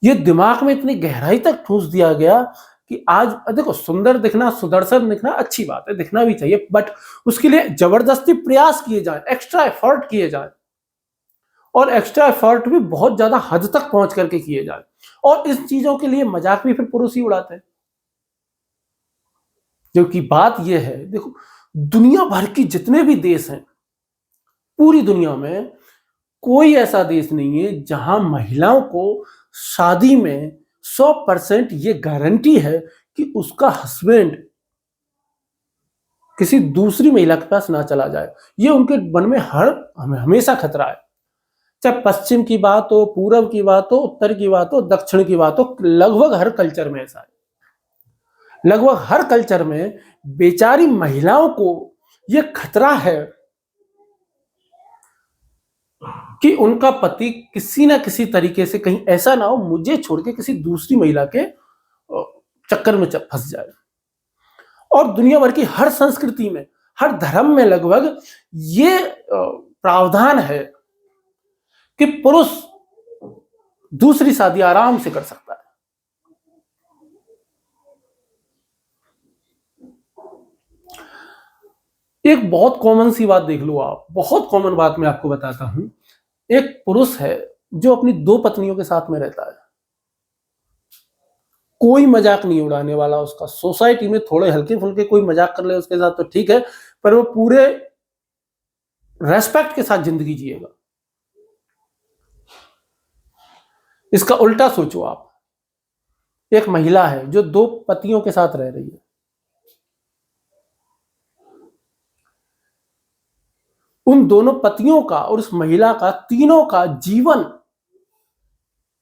ये दिमाग में इतनी गहराई तक ठूस दिया गया कि आज देखो, सुंदर दिखना, सुदर्शन दिखना अच्छी बात है, दिखना भी चाहिए, बट उसके लिए जबरदस्ती प्रयास किए जाए, एक्स्ट्रा एफर्ट किए जाए, और एक्स्ट्रा एफर्ट भी बहुत ज्यादा हद तक पहुंच करके किए जाए, और इस चीजों के लिए मजाक भी फिर पुरुष ही उड़ाते हैं। क्योंकि बात यह है, देखो, दुनिया भर की जितने भी देश हैं, पूरी दुनिया में कोई ऐसा देश नहीं है जहां महिलाओं को शादी में 100% ये गारंटी है कि उसका हस्बैंड किसी दूसरी महिला के पास ना चला जाए। ये उनके मन में हमेशा खतरा है। चाहे पश्चिम की बात हो, पूर्व की बात हो, उत्तर की बात हो, दक्षिण की बात हो, लगभग हर कल्चर में ऐसा है। लगभग हर कल्चर में बेचारी महिलाओं को यह खतरा है कि उनका पति किसी ना किसी तरीके से कहीं ऐसा ना हो मुझे छोड़ के किसी दूसरी महिला के चक्कर में फंस जाए। और दुनिया भर की हर संस्कृति में, हर धर्म में लगभग ये प्रावधान है कि पुरुष दूसरी शादी आराम से कर सकता है। एक बहुत कॉमन सी बात देख लो आप, बहुत कॉमन बात मैं आपको बताता हूं। एक पुरुष है जो अपनी 2 पत्नियों के साथ में रहता है, कोई मजाक नहीं उड़ाने वाला उसका। सोसाइटी में थोड़े हल्के फुल्के कोई मजाक कर ले उसके साथ तो ठीक है, पर वो पूरे रेस्पेक्ट के साथ जिंदगी जिएगा। इसका उल्टा सोचो आप, एक महिला है जो 2 पतियों के साथ रह रही है, उन दोनों पतियों का और उस महिला का, तीनों का जीवन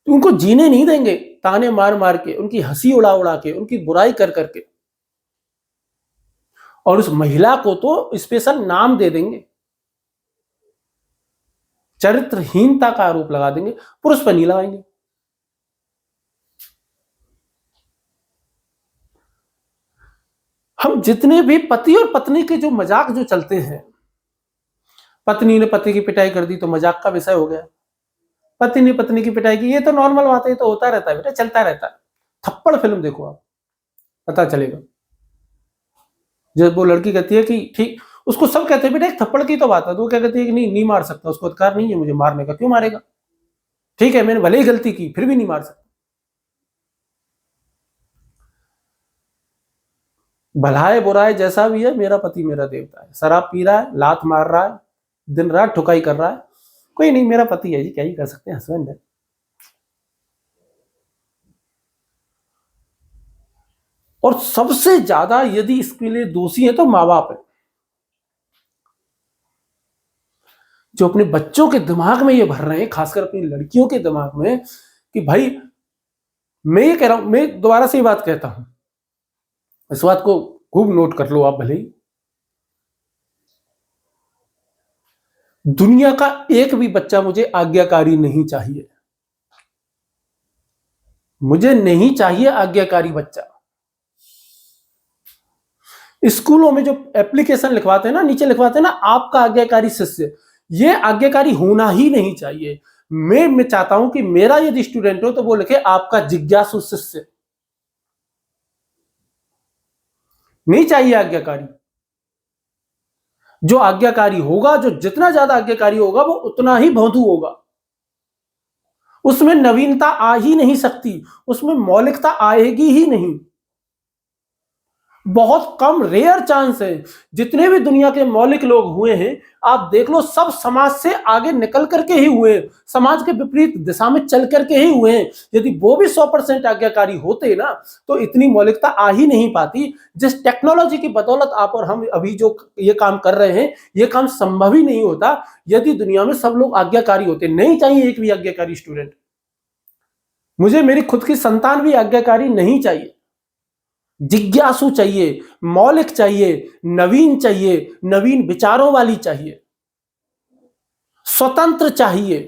उनको जीने नहीं देंगे, ताने मार मार के, उनकी हंसी उड़ा उड़ा के, उनकी बुराई कर करके, और उस महिला को तो स्पेशल नाम दे देंगे, चरित्रहीनता का आरोप लगा देंगे, पुरुष पर नहीं लगाएंगे। हम जितने भी पति और पत्नी के जो मजाक जो चलते हैं, पत्नी ने पति की पिटाई कर दी तो मजाक का विषय हो गया, पति ने पत्नी की पिटाई की, ये तो नॉर्मल बात है, ये तो होता रहता है बेटा, चलता रहता है। थप्पड़ फिल्म देखो आप, पता चलेगा। जब वो लड़की कहती है कि ठीक, उसको सब कहते हैं बेटा एक थप्पड़ की तो बात है, तो वो क्या कहती है कि नहीं मार सकता, उसको अधिकार नहीं है मुझे मारने का। क्यों मारेगा? ठीक है मैंने भले ही गलती की, फिर भी नहीं मार सकता। भलाए बुराए जैसा भी है, मेरा पति मेरा देवता है। शराब पी रहा है, लात मार रहा है, दिन रात ठुकाई कर रहा है, कोई नहीं, मेरा पति है जी, क्या ही कर सकते हैं, हस्बैंड है। और सबसे ज्यादा यदि इसके लिए दोषी है तो माँ बाप है, जो अपने बच्चों के दिमाग में ये भर रहे हैं, खासकर अपनी लड़कियों के दिमाग में, कि भाई मैं ये कह रहा हूं, मैं दोबारा से ये बात कहता हूं, इस बात को खूब नोट कर लो आप भले ही, दुनिया का एक भी बच्चा मुझे आज्ञाकारी नहीं चाहिए, मुझे नहीं चाहिए आज्ञाकारी बच्चा। स्कूलों में जो एप्लीकेशन लिखवाते हैं ना, नीचे लिखवाते हैं ना आपका आज्ञाकारी शिष्य, ये आज्ञाकारी होना ही नहीं चाहिए। मैं चाहता हूं कि मेरा यदि स्टूडेंट हो तो वो लिखे आपका जिज्ञासु शिष्य, नहीं चाहिए आज्ञाकारी। जो आज्ञाकारी होगा, जो जितना ज्यादा आज्ञाकारी होगा वो उतना ही भोंदू होगा, उसमें नवीनता आ ही नहीं सकती, उसमें मौलिकता आएगी ही नहीं। बहुत कम, रेयर चांस है। जितने भी दुनिया के मौलिक लोग हुए हैं आप देख लो, सब समाज से आगे निकल करके ही हुए, समाज के विपरीत दिशा में चल करके ही हुए हैं। यदि वो भी 100% आज्ञाकारी होते ना तो इतनी मौलिकता आ ही नहीं पाती। जिस टेक्नोलॉजी की बदौलत आप और हम अभी जो ये काम कर रहे हैं, ये काम संभव ही नहीं होता यदि दुनिया में सब लोग आज्ञाकारी होते। नहीं चाहिए एक भी आज्ञाकारी स्टूडेंट, मुझे मेरी खुद की संतान भी आज्ञाकारी नहीं चाहिए। जिज्ञासु चाहिए, मौलिक चाहिए, नवीन चाहिए, नवीन विचारों वाली चाहिए, स्वतंत्र चाहिए।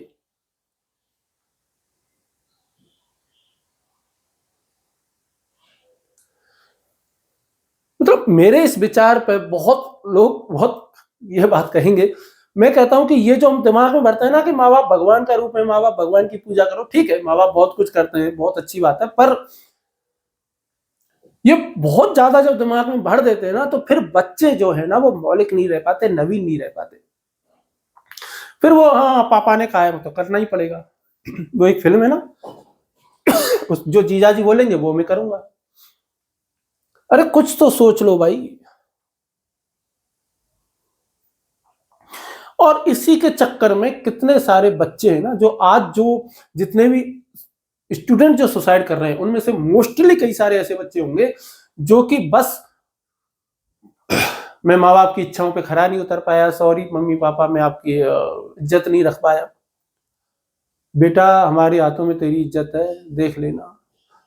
मतलब मेरे इस विचार पर बहुत लोग बहुत यह बात कहेंगे, मैं कहता हूं कि ये जो हम दिमाग में भरते हैं ना कि माँ बाप भगवान का रूप है, माँ बाप भगवान की पूजा करो, ठीक है माँ बाप बहुत कुछ करते हैं, बहुत अच्छी बात है, पर ये बहुत ज्यादा जब दिमाग में भर देते हैं ना तो फिर बच्चे जो है ना वो मौलिक नहीं रह पाते, नवीन नहीं रह पाते। फिर वो हाँ पापा ने कहा है वो तो करना ही पड़ेगा। वो एक फिल्म है ना, उस जो जीजा जी बोलेंगे वो मैं करूंगा। अरे कुछ तो सोच लो भाई। और इसी के चक्कर में कितने सारे बच्चे हैं ना, जो आज जो जितने भी स्टूडेंट जो सुसाइड कर रहे हैं उनमें से मोस्टली कई सारे ऐसे बच्चे होंगे जो कि बस मैं माँ बाप की इच्छाओं पे खरा नहीं उतर पाया, सॉरी मम्मी पापा मैं आपकी इज्जत नहीं रख पाया, बेटा हमारे हाथों में तेरी इज्जत है देख लेना।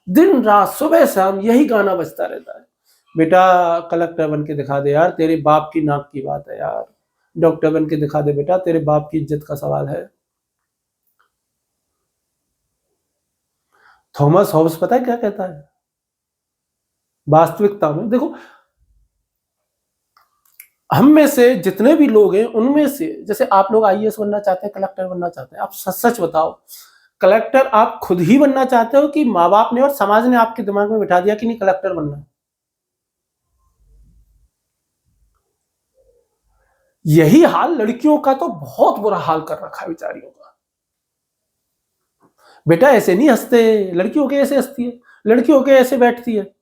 दिन रात सुबह शाम यही गाना बजता रहता है, बेटा कलेक्टर बन के दिखा दे यार, तेरे बाप की नाक की बात है यार, डॉक्टर बन के दिखा दे बेटा, तेरे बाप की इज्जत का सवाल है। थॉमस हॉब्स पता है क्या कहता है? वास्तविकता में देखो, हम में से जितने भी लोग हैं उनमें से, जैसे आप लोग आईएएस बनना चाहते हैं, कलेक्टर बनना चाहते हैं, आप सच सच बताओ, कलेक्टर आप खुद ही बनना चाहते हो कि माँ बाप ने और समाज ने आपके दिमाग में बिठा दिया कि नहीं कलेक्टर बनना है? यही हाल लड़कियों का तो बहुत बुरा हाल कर रखा है बेचारियों का। बेटा ऐसे नहीं हंसते, लड़कियों के ऐसे हंसती है, लड़कियों के ऐसे बैठती है,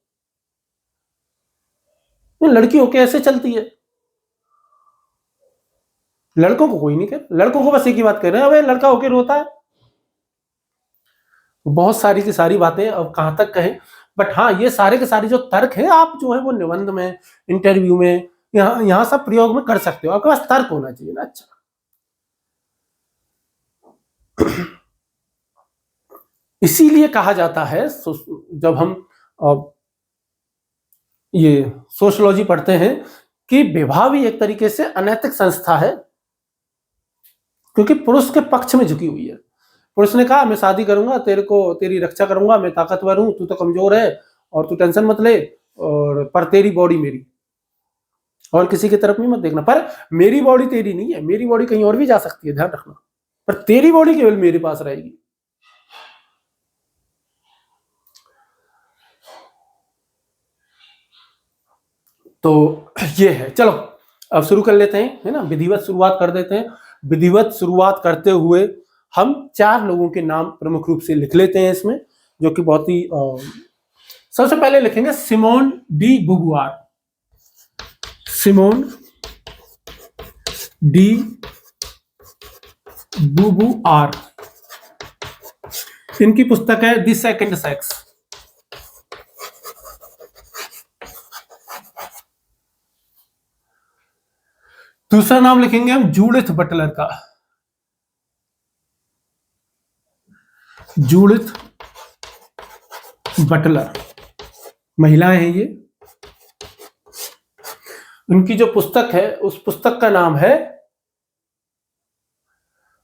लड़कियों के ऐसे चलती है। लड़कों को कोई नहीं कह, लड़कों को बस एक ही बात कह रहे हैं, अबे लड़का होके रोता है। बहुत सारी की सारी बातें अब कहां तक कहें, बट हाँ ये सारे के सारे जो तर्क है आप जो है वो निबंध में, इंटरव्यू में, यहाँ सब प्रयोग में कर सकते हो, आपके पास तर्क होना चाहिए ना। अच्छा इसीलिए कहा जाता है जब हम ये सोशियोलॉजी पढ़ते हैं कि विवाह भी एक तरीके से अनैतिक संस्था है, क्योंकि पुरुष के पक्ष में झुकी हुई है। पुरुष ने कहा मैं शादी करूंगा, तेरे को तेरी रक्षा करूंगा, मैं ताकतवर हूं, तू तो कमजोर है और तू टेंशन मत ले, और पर तेरी बॉडी मेरी, और किसी की तरफ नहीं मत देखना, पर मेरी बॉडी तेरी नहीं है, मेरी बॉडी कहीं और भी जा सकती है ध्यान रखना, पर तेरी बॉडी केवल मेरे पास रहेगी। तो ये है, चलो अब शुरू कर लेते हैं, है ना, विधिवत शुरुआत कर देते हैं। विधिवत शुरुआत करते हुए हम 4 लोगों के नाम प्रमुख रूप से लिख लेते हैं इसमें, जो कि बहुत ही सबसे पहले लिखेंगे सिमोन डी बुबुआर। सिमोन डी बुबुआर, इनकी पुस्तक है द सेकंड सेक्स। दूसरा नाम लिखेंगे हम जूडिथ बटलर का। जूडिथ बटलर, महिलाएं हैं ये। उनकी जो पुस्तक है उस पुस्तक का नाम है,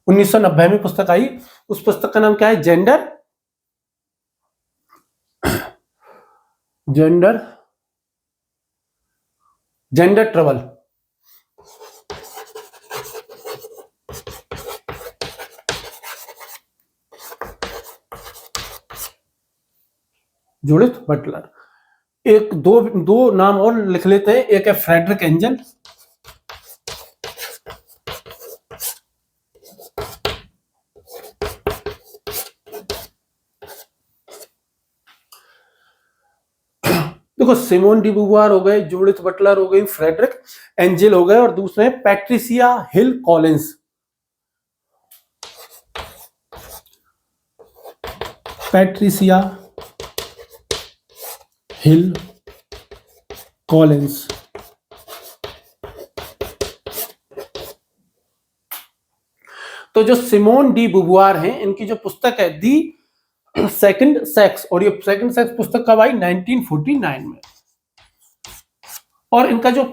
1990 में पुस्तक आई, उस पुस्तक का नाम क्या है? Gender gender gender trouble. Judith Butler. एक दो नाम और लिख लेते हैं, एक है फ्रेडरिक एंजल, देखो सिमोन डी बुबुआर हो गए, जूडिथ बटलर हो गई, फ्रेडरिक एंजल हो गए, और दूसरे पैट्रिसिया हिल कॉलिंस। पैट्रिसिया हिल कॉलिंस। तो जो सिमोन डी बुबुआर हैं, इनकी जो पुस्तक है दी सेकंड सेक्स, और ये सेकंड सेक्स पुस्तक कब आई? 1949 में। और इनका जो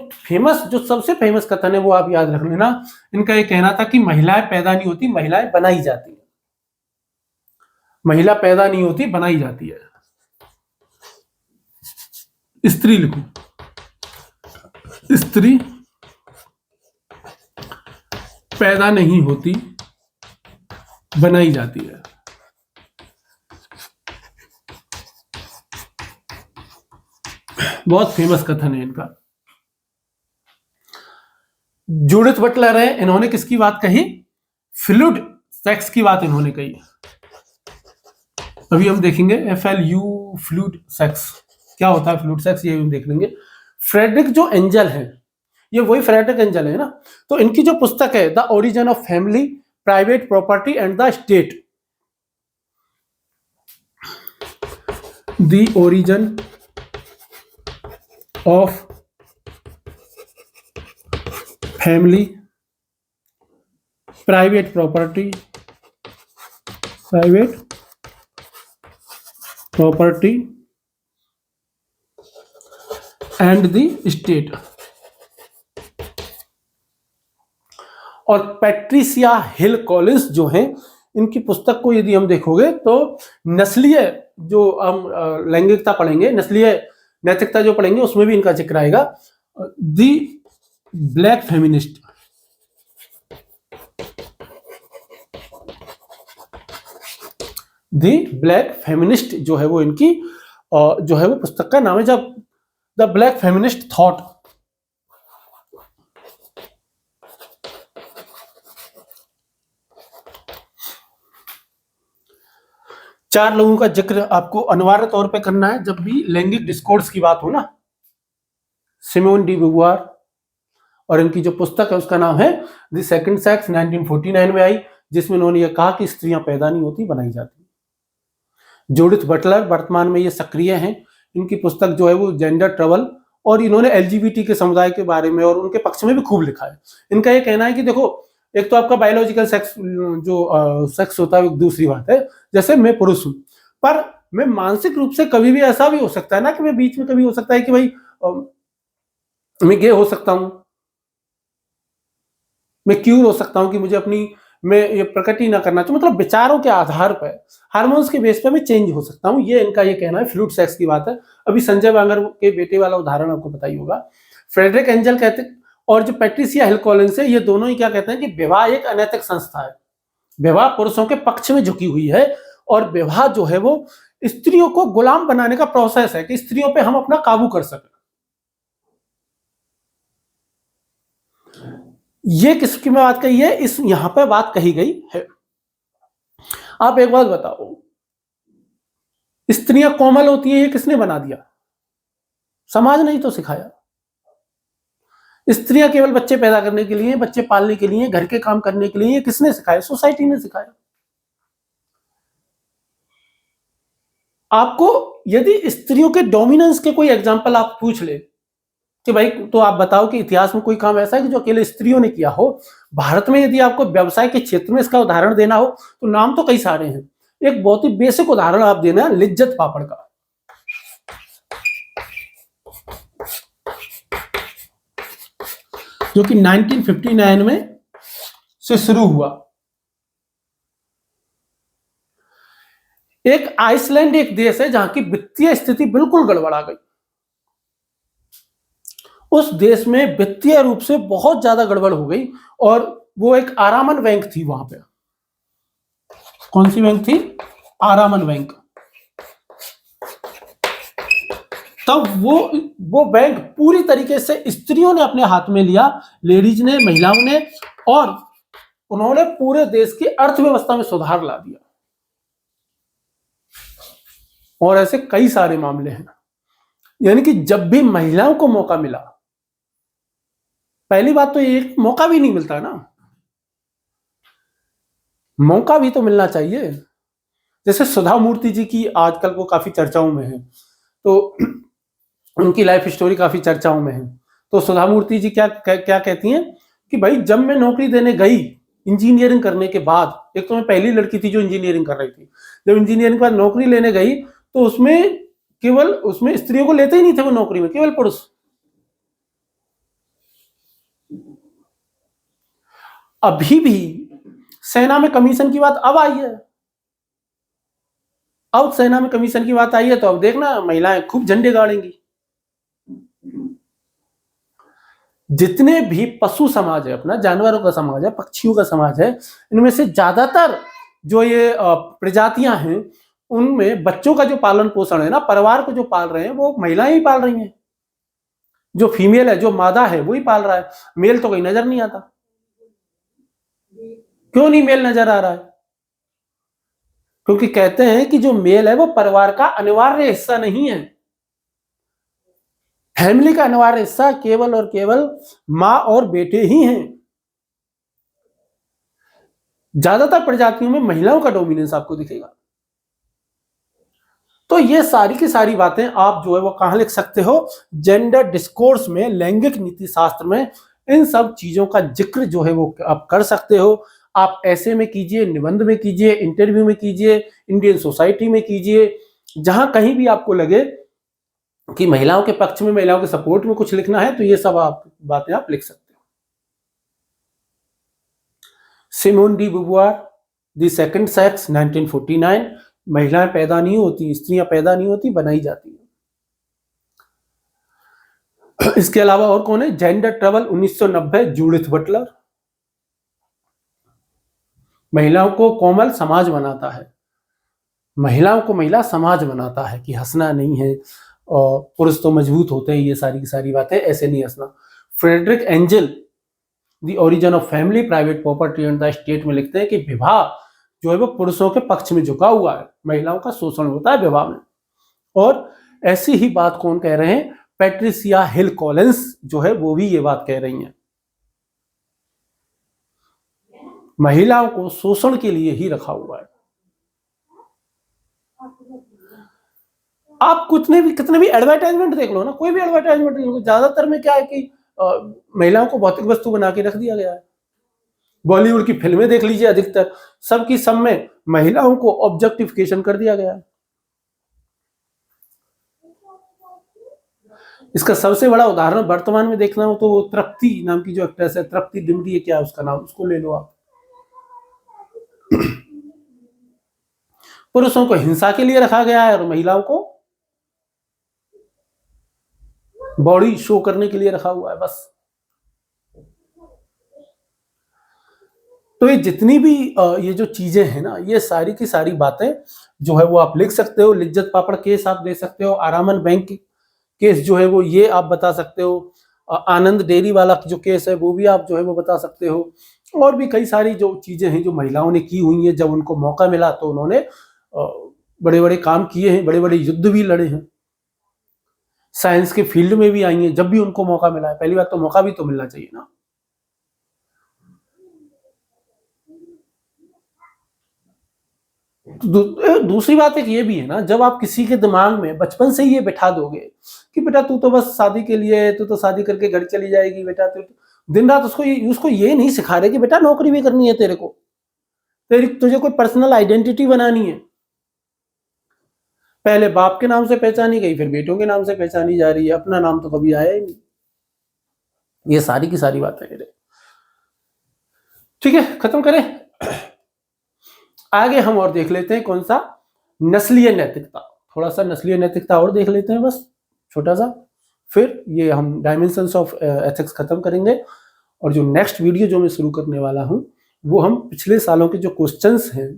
सबसे फेमस कथन है वो आप याद रख लेना, इनका ये कहना था कि महिलाएं पैदा नहीं होती, महिलाएं बनाई जाती है। महिला पैदा नहीं होती, बनाई जाती है। स्त्री लिखो, स्त्री पैदा नहीं होती, बनाई जाती है। बहुत फेमस कथन है इनका। जूडिथ बटलर है, इन्होंने किसकी बात कही? फ्लूइड सेक्स की बात इन्होंने कही है। अभी हम देखेंगे FLU फ्लूइड सेक्स क्या होता है। फ्लूइड सेक्स ये हम देख लेंगे। फ्रेडरिक जो एंजल है, ये वही फ्रेडरिक एंजल है ना। तो इनकी जो पुस्तक है the origin of family, private property and the state, the origin of family, private property and the state, और पैट्रिसिया हिल कॉलिंस जो हैं, इनकी पुस्तक को यदि हम देखोगे तो नस्लीय जो हम लैंगिकता पढ़ेंगे, नस्लीय नैतिकता जो पढ़ेंगे, उसमें भी इनका जिक्र आएगा। दी ब्लैक फेमिनिस्ट, दी ब्लैक फेमिनिस्ट जो है वो इनकी जो है वो पुस्तक का नाम है, जब द ब्लैक फेमिनिस्ट थॉट। चार लोगों का जिक्र आपको अनिवार्य तौर पे करना है जब भी लैंगिक डिस्कोर्स की बात हो ना। सिमोन डी बुवार, और इनकी जो पुस्तक है उसका नाम है द सेकंड सेक्स, 1949 में आई, जिसमें उन्होंने ये कहा कि स्त्रियां पैदा नहीं होती, बनाई जाती। जूडिथ बटलर वर्तमान में ये सक्रिय हैं। इनकी पुस्तक जो है वो जेंडर ट्रबल, और इन्होंने LGBT के समुदाय के बारे में और उनके पक्ष में भी खूब लिखा है। इनका ये कहना है कि देखो, एक तो आपका बायोलॉजिकल सेक्स जो सेक्स होता है वो दूसरी बात है, जैसे मैं पुरुष हूं, पर मैं मानसिक रूप से कभी भी ऐसा भी हो सकता है ना कि मैं बीच में कभी हो सकता है कि भाई मैं गे हो सकता हूं, मैं क्यूर हो सकता हूं कि मुझे अपनी मैं ये प्रकट ही ना करना चाहिए, मतलब विचारों के आधार पर, हार्मोन्स के बेस पर मैं चेंज हो सकता हूं। ये इनका ये कहना है, फ्लूइड सेक्स की बात है। अभी संजय वांगर के बेटे वाला उदाहरण आपको पता ही होगा। फ्रेडरिक एंजल कहते, और जो पैट्रिसिया हिल कॉलिंस है, ये दोनों ही क्या कहते हैं कि विवाह एक अनैतिक संस्था है, विवाह पुरुषों के पक्ष में झुकी हुई है, और विवाह जो है वो स्त्रियों को गुलाम बनाने का प्रोसेस है कि स्त्रियों पे हम अपना काबू कर सकें। ये किसकी में बात कही है, इस यहां पर बात कही गई है। आप एक बात बताओ, स्त्रियां कोमल होती है, ये किसने बना दिया? समाज ने ही तो सिखाया। स्त्रियां केवल बच्चे पैदा करने के लिए, बच्चे पालने के लिए, घर के काम करने के लिए, ये किसने सिखाया? सोसाइटी ने सिखाया। आपको यदि स्त्रियों के डोमिनेंस के कोई एग्जांपल आप पूछ ले कि भाई तो आप बताओ कि इतिहास में कोई काम ऐसा है कि जो अकेले स्त्रियों ने किया हो। भारत में यदि आपको व्यवसाय के क्षेत्र में इसका उदाहरण देना हो तो नाम तो कई सारे हैं। एक बहुत ही बेसिक उदाहरण आप देना है लिज्जत पापड़ का, जो कि 1959 में से शुरू हुआ। एक आइसलैंड एक देश है जहां की वित्तीय स्थिति बिल्कुल गड़बड़ा गई। उस देश में वित्तीय रूप से बहुत ज्यादा गड़बड़ हो गई, और वो एक आरामन बैंक थी वहां पे। कौन सी बैंक थी? आरामन बैंक। तब वो बैंक पूरी तरीके से स्त्रियों ने अपने हाथ में लिया, लेडीज ने, महिलाओं ने, और उन्होंने पूरे देश की अर्थव्यवस्था में सुधार ला दिया। और ऐसे कई सारे मामले हैं। यानी कि जब भी महिलाओं को मौका मिला, पहली बात तो एक मौका भी नहीं मिलता ना, मौका भी तो मिलना चाहिए। जैसे सुधा मूर्ति जी की आजकल वो काफी चर्चाओं में है, तो उनकी लाइफ स्टोरी काफी चर्चाओं में है। तो सुधा मूर्ति जी क्या कहती हैं कि भाई जब मैं नौकरी देने गई इंजीनियरिंग करने के बाद, एक तो मैं पहली लड़की थी जो इंजीनियरिंग कर रही थी, जब इंजीनियरिंग के बाद नौकरी लेने गई तो उसमें स्त्रियों को लेते ही नहीं थे वो नौकरी में, केवल पुरुष। अभी भी सेना में कमीशन की बात अब आई है, अब सेना में कमीशन की बात आई है, तो अब देखना महिलाएं खूब झंडे गाड़ेंगी। जितने भी पशु समाज है, अपना जानवरों का समाज है, पक्षियों का समाज है, इनमें से ज्यादातर जो ये प्रजातियां हैं, उनमें बच्चों का जो पालन पोषण है ना, परिवार को जो पाल रहे हैं वो महिलाएं ही पाल रही हैं। जो फीमेल है, जो मादा है, वो ही पाल रहा है, मेल तो कहीं नजर नहीं आता। क्यों नहीं मेल नजर आ रहा है? क्योंकि कहते हैं कि जो मेल है वो परिवार का अनिवार्य हिस्सा नहीं है। फैमिली का अनिवार्य हिस्सा केवल और केवल मां और बेटे ही हैं। ज्यादातर प्रजातियों में महिलाओं का डोमिनेंस आपको दिखेगा। तो ये सारी की सारी बातें आप जो है वो कहां लिख सकते हो? जेंडर डिस्कोर्स में, लैंगिक नीति शास्त्र में इन सब चीजों का जिक्र जो है वो आप कर सकते हो। आप ऐसे में कीजिए, निबंध में कीजिए, इंटरव्यू में कीजिए, इंडियन सोसाइटी में कीजिए, जहां कहीं भी आपको लगे कि महिलाओं के पक्ष में, महिलाओं के सपोर्ट में कुछ लिखना है, तो ये सब बातें आप लिख सकते हो। Simone de Beauvoir, the second sex, 1949। महिलाएं पैदा नहीं होती, स्त्रियां पैदा नहीं होती, बनाई जाती है। इसके अलावा और कौन है? Gender trouble, 1990, Judith Butler. महिलाओं को कोमल समाज बनाता है, महिलाओं को महिला समाज बनाता है कि हंसना नहीं है और पुरुष तो मजबूत होते हैं, ये सारी की सारी बातें, ऐसे नहीं हंसना। Frederick Engel, the origin of family, private property and the state में लिखते हैं कि विवाह जो है वो पुरुषों के पक्ष में झुका हुआ है, महिलाओं का शोषण होता है विवाह में। और ऐसी ही बात कौन कह रहे हैं? पैट्रिसिया हिल कॉलिंस जो है वो भी ये बात कह रही हैं। महिलाओं को शोषण के लिए ही रखा हुआ है। आप कितने भी एडवर्टाइजमेंट देख लो ना, कोई भी एडवर्टाइजमेंट देख लो, ज्यादातर में क्या है कि महिलाओं को भौतिक वस्तु बना के रख दिया गया है। बॉलीवुड की फिल्में देख लीजिए, अधिकतर सबकी सब में महिलाओं को ऑब्जेक्टिफिकेशन कर दिया गया है। इसका सबसे बड़ा उदाहरण वर्तमान में देखना हो तो वो तृप्ति नाम की जो एक्ट्रेस है, तृप्ति डिमरी है, क्या है उसका नाम, उसको ले लो आप। पुरुषों को हिंसा के लिए रखा गया है और महिलाओं को बॉडी शो करने के लिए रखा हुआ है, बस। तो ये जितनी भी ये जो चीजें हैं ना, ये सारी की सारी बातें जो है वो आप लिख सकते हो। लिज्जत पापड़ केस आप दे सकते हो, आरामन बैंक केस जो है वो ये आप बता सकते हो, आनंद डेयरी वाला जो केस है वो भी आप जो है वो बता सकते हो। और भी कई सारी जो चीजें हैं जो महिलाओं ने की हुई है, जब उनको मौका मिला तो उन्होंने बड़े बड़े काम किए हैं, बड़े बड़े युद्ध भी लड़े हैं, साइंस के फील्ड में भी आई हैं जब भी उनको मौका मिला है। पहली बात तो मौका भी तो मिलना चाहिए ना। दूसरी बात एक ये भी है ना, जब आप किसी के दिमाग में बचपन से ही ये बैठा दोगे कि बेटा तू तो बस शादी के लिए, तू तो शादी करके घर चली जाएगी बेटा, तू दिन रात उसको ये नहीं सिखा रहे कि बेटा नौकरी भी करनी है तेरे को, तुझे कोई पर्सनल आइडेंटिटी बनानी है। पहले बाप के नाम से पहचानी गई, फिर बेटों के नाम से पहचानी जा रही है, अपना नाम तो कभी आया ही नहीं। ये सारी की सारी बातें हैं। ठीक है, खत्म करें। आगे हम और देख लेते हैं कौन सा? नस्लीय नैतिकता। थोड़ा सा नस्लीय नैतिकता और देख लेते हैं, बस छोटा सा, फिर ये हम डायमेंशंस ऑफ एथिक्स खत्म करेंगे। और जो नेक्स्ट वीडियो जो मैं शुरू करने वाला हूं वो हम पिछले सालों के जो क्वेश्चंस हैं,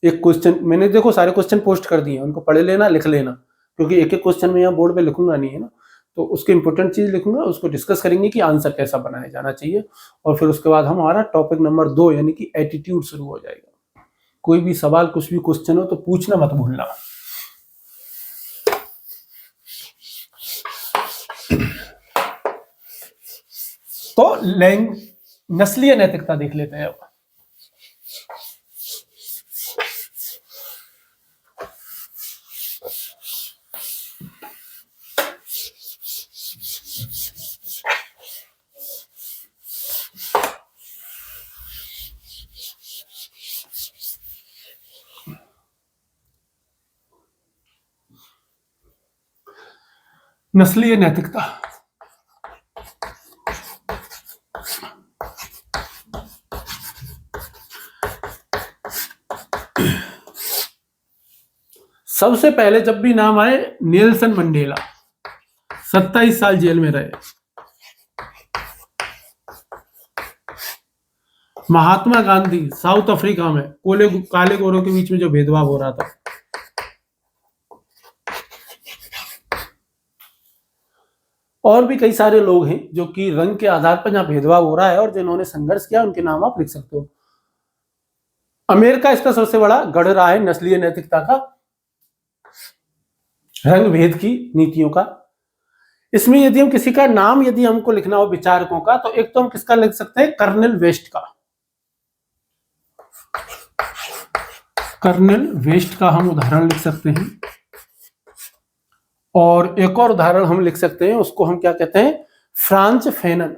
एक क्वेश्चन मैंने देखो सारे क्वेश्चन पोस्ट कर दिए, उनको पढ़ लेना, लिख लेना, क्योंकि एक एक क्वेश्चन में यहाँ बोर्ड पे लिखूंगा नहीं है ना, तो उसके इंपॉर्टेंट चीज लिखूंगा, उसको डिस्कस करेंगे कि आंसर कैसा बनाया जाना चाहिए। और फिर उसके बाद हमारा टॉपिक नंबर 2 यानी कि एटीट्यूड शुरू हो जाएगा। कोई भी सवाल, कुछ भी क्वेश्चन हो तो पूछना मत भूलना। तो नस्लीय नैतिकता देख लेते हैं अब। नस्लीय नैतिकता सबसे पहले जब भी नाम आए, नेल्सन मंडेला 27 साल जेल में रहे। महात्मा गांधी साउथ अफ्रीका में काले गोरों के बीच में जो भेदभाव हो रहा था। और भी कई सारे लोग हैं जो कि रंग के आधार पर जहां भेदभाव हो रहा है और जिन्होंने संघर्ष किया, उनके नाम आप लिख सकते हो। अमेरिका इसका सबसे बड़ा गढ़ रहा है नस्लीय नैतिकता का, रंग भेद की नीतियों का। इसमें यदि हम किसी का नाम यदि हमको लिखना हो विचारकों का, तो एक तो हम किसका लिख सकते हैं, कर्नेल वेस्ट का। कर्नेल वेस्ट का हम उदाहरण लिख सकते हैं। और एक और उदाहरण हम लिख सकते हैं, उसको हम क्या कहते हैं, फ्रांच फेनन।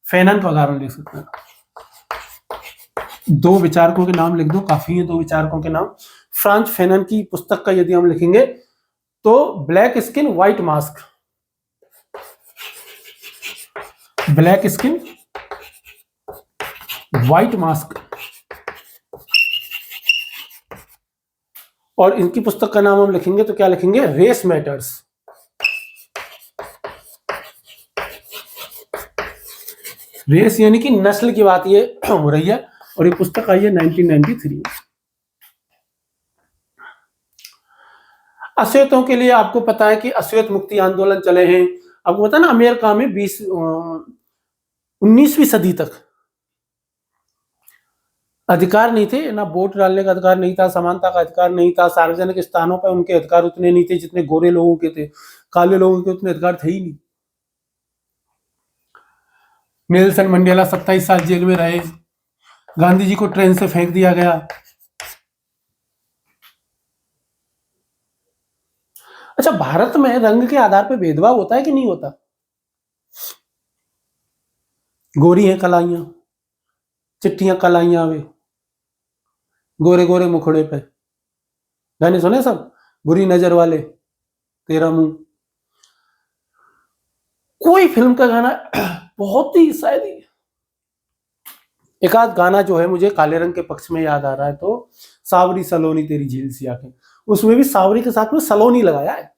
फेनन का उदाहरण लिख सकते हैं। दो विचारकों के नाम लिख दो, काफी है दो विचारकों के नाम। फ्रांच फेनन की पुस्तक का यदि हम लिखेंगे तो black skin white mask, black skin white mask. और इनकी पुस्तक का नाम हम लिखेंगे तो क्या लिखेंगे, रेस मैटर्स। रेस यानी कि नस्ल की बात ये हो रही है, और ये पुस्तक आई है 1993 में। अश्वेतों के लिए आपको पता है कि अश्वेत मुक्ति आंदोलन चले हैं। आपको पता है ना, अमेरिका में 19वीं सदी तक अधिकार नहीं थे ना, वोट डालने का अधिकार नहीं था, समानता का अधिकार नहीं था, सार्वजनिक स्थानों पर उनके अधिकार उतने नहीं थे जितने गोरे लोगों के थे, काले लोगों के उतने अधिकार थे ही नहीं। नेल्सन मंडेला 27 साल जेल में रहे, गांधी जी को ट्रेन से फेंक दिया गया। अच्छा, भारत में रंग के आधार पर भेदभाव होता है कि नहीं होता? गोरी हैं कलाइयां, चिट्ठियां कलाइयां, वे गोरे गोरे मुखड़े पे, गाने सुने सब, बुरी नजर वाले, तेरा मुंह। कोई फिल्म का गाना बहुत ही शायद एक आध गाना जो है मुझे काले रंग के पक्ष में याद आ रहा है, तो सावरी सलोनी तेरी झील सी आंखें, उसमें भी सावरी के साथ में सलोनी लगाया है।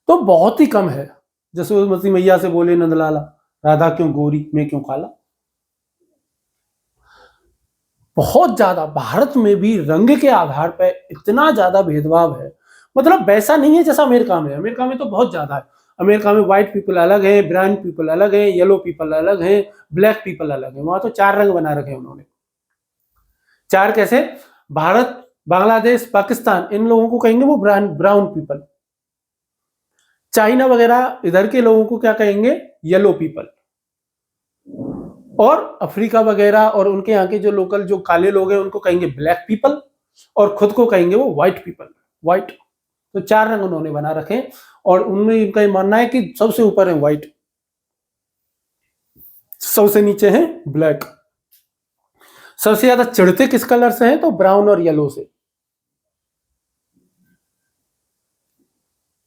तो बहुत ही कम है। जसोमती मैया से बोले नंदलाला, राधा क्यों गोरी मैं क्यों काला। बहुत ज्यादा भारत में भी रंग के आधार पर इतना ज्यादा भेदभाव है, मतलब वैसा नहीं है जैसा अमेरिका में है। अमेरिका में तो बहुत ज्यादा है। अमेरिका में व्हाइट पीपल अलग है, ब्राउन पीपल अलग है, येलो पीपल अलग है, ब्लैक पीपल अलग है। वहां तो 4 रंग बना रखे हैं उन्होंने। 4 कैसे? भारत, बांग्लादेश, पाकिस्तान, इन लोगों को कहेंगे वो ब्राउन पीपल। चाइना वगैरह इधर के लोगों को क्या कहेंगे, येलो पीपल। और अफ्रीका वगैरह और उनके यहाँ के जो लोकल जो काले लोग हैं उनको कहेंगे ब्लैक पीपल, और खुद को कहेंगे वो व्हाइट पीपल, व्हाइट। तो 4 रंग उन्होंने बना रखे, और उनमें इनका ये मानना है कि सबसे ऊपर है व्हाइट, सबसे नीचे है ब्लैक। सबसे ज्यादा चिढ़ते किस कलर से हैं, तो ब्राउन और येलो से,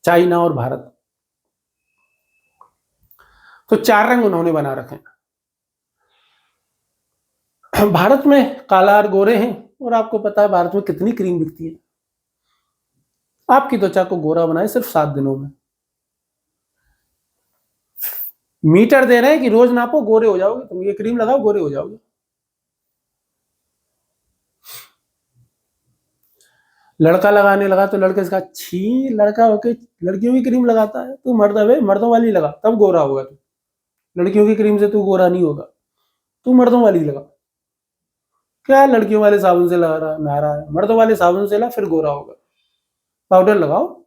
चाइना और भारत। तो 4 रंग उन्होंने बना रखे हैं। भारत में काला और गोरे हैं, और आपको पता है भारत में कितनी क्रीम बिकती है। आपकी त्वचा को गोरा बनाए सिर्फ 7 दिनों में। मीटर दे रहे हैं कि रोज नापो गोरे हो जाओगे तुम, ये क्रीम लगाओ गोरे हो जाओगे। लड़का लगाने लगा तो लड़के से कहा, छी लड़का होके लड़कियों की क्रीम लगाता है, तू मर्द है, मर्दों वाली लगा तब गोरा होगा तू, लड़कियों की क्रीम से तू गोरा नहीं होगा, तू मर्दों वाली लगा। क्या लड़कियों वाले साबुन से लगा रहा नहा रहा है, मर्दों वाले साबुन से ला फिर गोरा होगा, पाउडर लगाओ।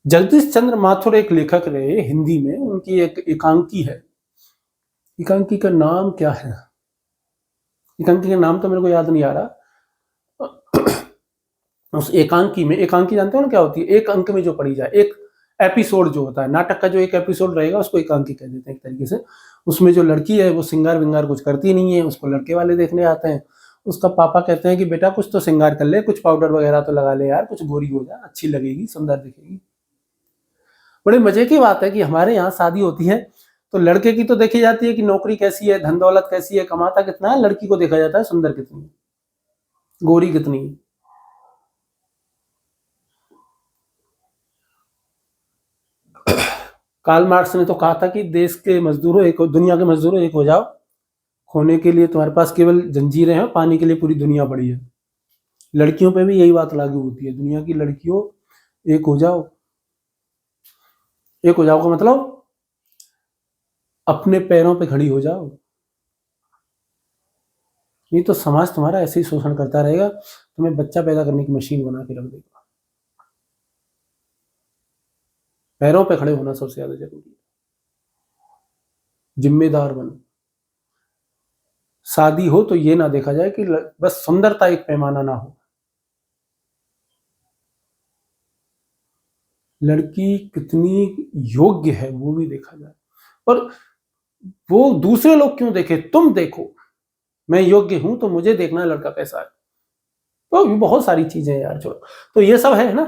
जगदीश चंद्र माथुर एक लेखक रहे हिंदी में, उनकी एक एकांकी है। एकांकी का नाम क्या है, एकांकी का नाम तो मेरे को याद नहीं आ रहा। उस एकांकी में, एकांकी जानते हो ना क्या होती है, एक अंक में जो पढ़ी जाए, एक एपिसोड जो होता है नाटक का, जो एक एपिसोड रहेगा उसको एकांकी कह देते हैं एक तरीके से। उसमें जो लड़की है वो सिंगार विंगार कुछ करती नहीं है, उसको लड़के वाले देखने आते हैं। उसका पापा कहते हैं कि बेटा कुछ तो सिंगार कर ले, कुछ पाउडर वगैरह तो लगा ले यार, कुछ गोरी हो जा, अच्छी लगेगी, सुंदर दिखेगी। बड़े मजे की बात है कि हमारे यहाँ शादी होती है तो लड़के की तो देखी जाती है कि नौकरी कैसी है, धन दौलत कैसी है, कमाता कितना है। लड़की को देखा जाता है सुंदर कितनी है, गोरी कितनी है। कार्ल मार्क्स ने तो कहा था कि देश के मजदूरों एक, दुनिया के मजदूरों एक हो जाओ, खोने के लिए तुम्हारे पास केवल जंजीरें हैं, पाने के लिए पूरी दुनिया पड़ी है। लड़कियों पे भी यही बात लागू होती है, दुनिया की लड़कियों एक हो जाओ। एक हो जाओ का मतलब अपने पैरों पे खड़ी हो जाओ। नहीं तो समाज तुम्हारा ऐसे ही शोषण करता रहेगा, तुम्हें बच्चा पैदा करने की मशीन बना के रख देगा। पैरों पे खड़े होना सबसे ज्यादा जरूरी है, जिम्मेदार बनो। शादी हो तो ये ना देखा जाए कि बस सुंदरता एक पैमाना ना हो, लड़की कितनी योग्य है वो भी देखा जाए। और वो दूसरे लोग क्यों देखे, तुम देखो, मैं योग्य हूं तो मुझे देखना है लड़का कैसा है। तो बहुत सारी चीजें यार, छोड़ो। तो ये सब है ना।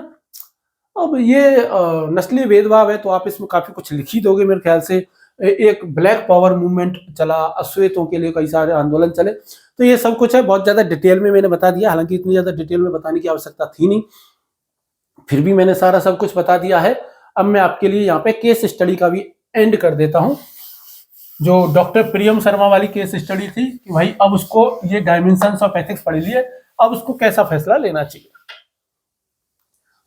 अब ये नस्लीय भेदभाव है तो आप इसमें काफी कुछ लिख ही दोगे मेरे ख्याल से। एक ब्लैक पावर मूवमेंट चला, अश्वेतों के लिए कई सारे आंदोलन चले, तो ये सब कुछ है। बहुत ज्यादा डिटेल में मैंने बता दिया, हालांकि इतनी ज्यादा डिटेल में बताने की आवश्यकता थी नहीं, फिर भी मैंने सारा सब कुछ बता दिया है। अब मैं आपके लिए यहाँ पे केस स्टडी का भी एंड कर देता हूँ, जो डॉक्टर प्रियम शर्मा वाली केस स्टडी थी कि भाई अब उसको ये डायमेंशंस ऑफ एथिक्स पढ़ लिए, अब उसको कैसा फैसला लेना चाहिए।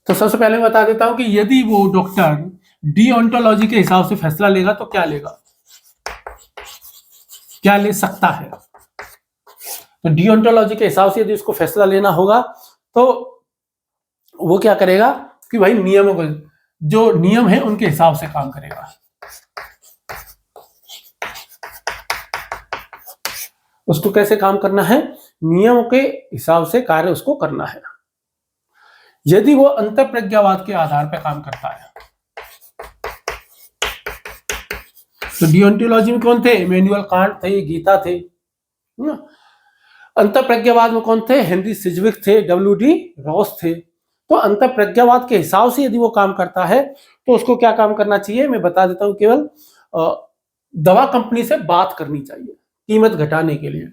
तो सबसे पहले मैं बता देता हूं कि यदि वो डॉक्टर डीओंटोलॉजी के हिसाब से फैसला लेगा तो क्या लेगा, क्या ले सकता है। तो डीओंटोलॉजी के हिसाब से यदि उसको फैसला लेना होगा तो वो क्या करेगा कि भाई नियमों को, जो नियम है उनके हिसाब से काम करेगा। उसको कैसे काम करना है, नियमों के हिसाब से कार्य उसको करना है। यदि वो अंतःप्रज्ञावाद के आधार पर काम करता है, तो डिओंटोलॉजी में कौन थे, इमैनुअल कांट थे, गीता थे। अंतःप्रज्ञावाद में कौन थे, हेनरी सिजविक थे, WD रॉस थे। तो अंतःप्रज्ञावाद के हिसाब से यदि वो काम करता है तो उसको क्या काम करना चाहिए, मैं बता देता हूं। केवल दवा कंपनी से बात करनी चाहिए कीमत घटाने के लिए,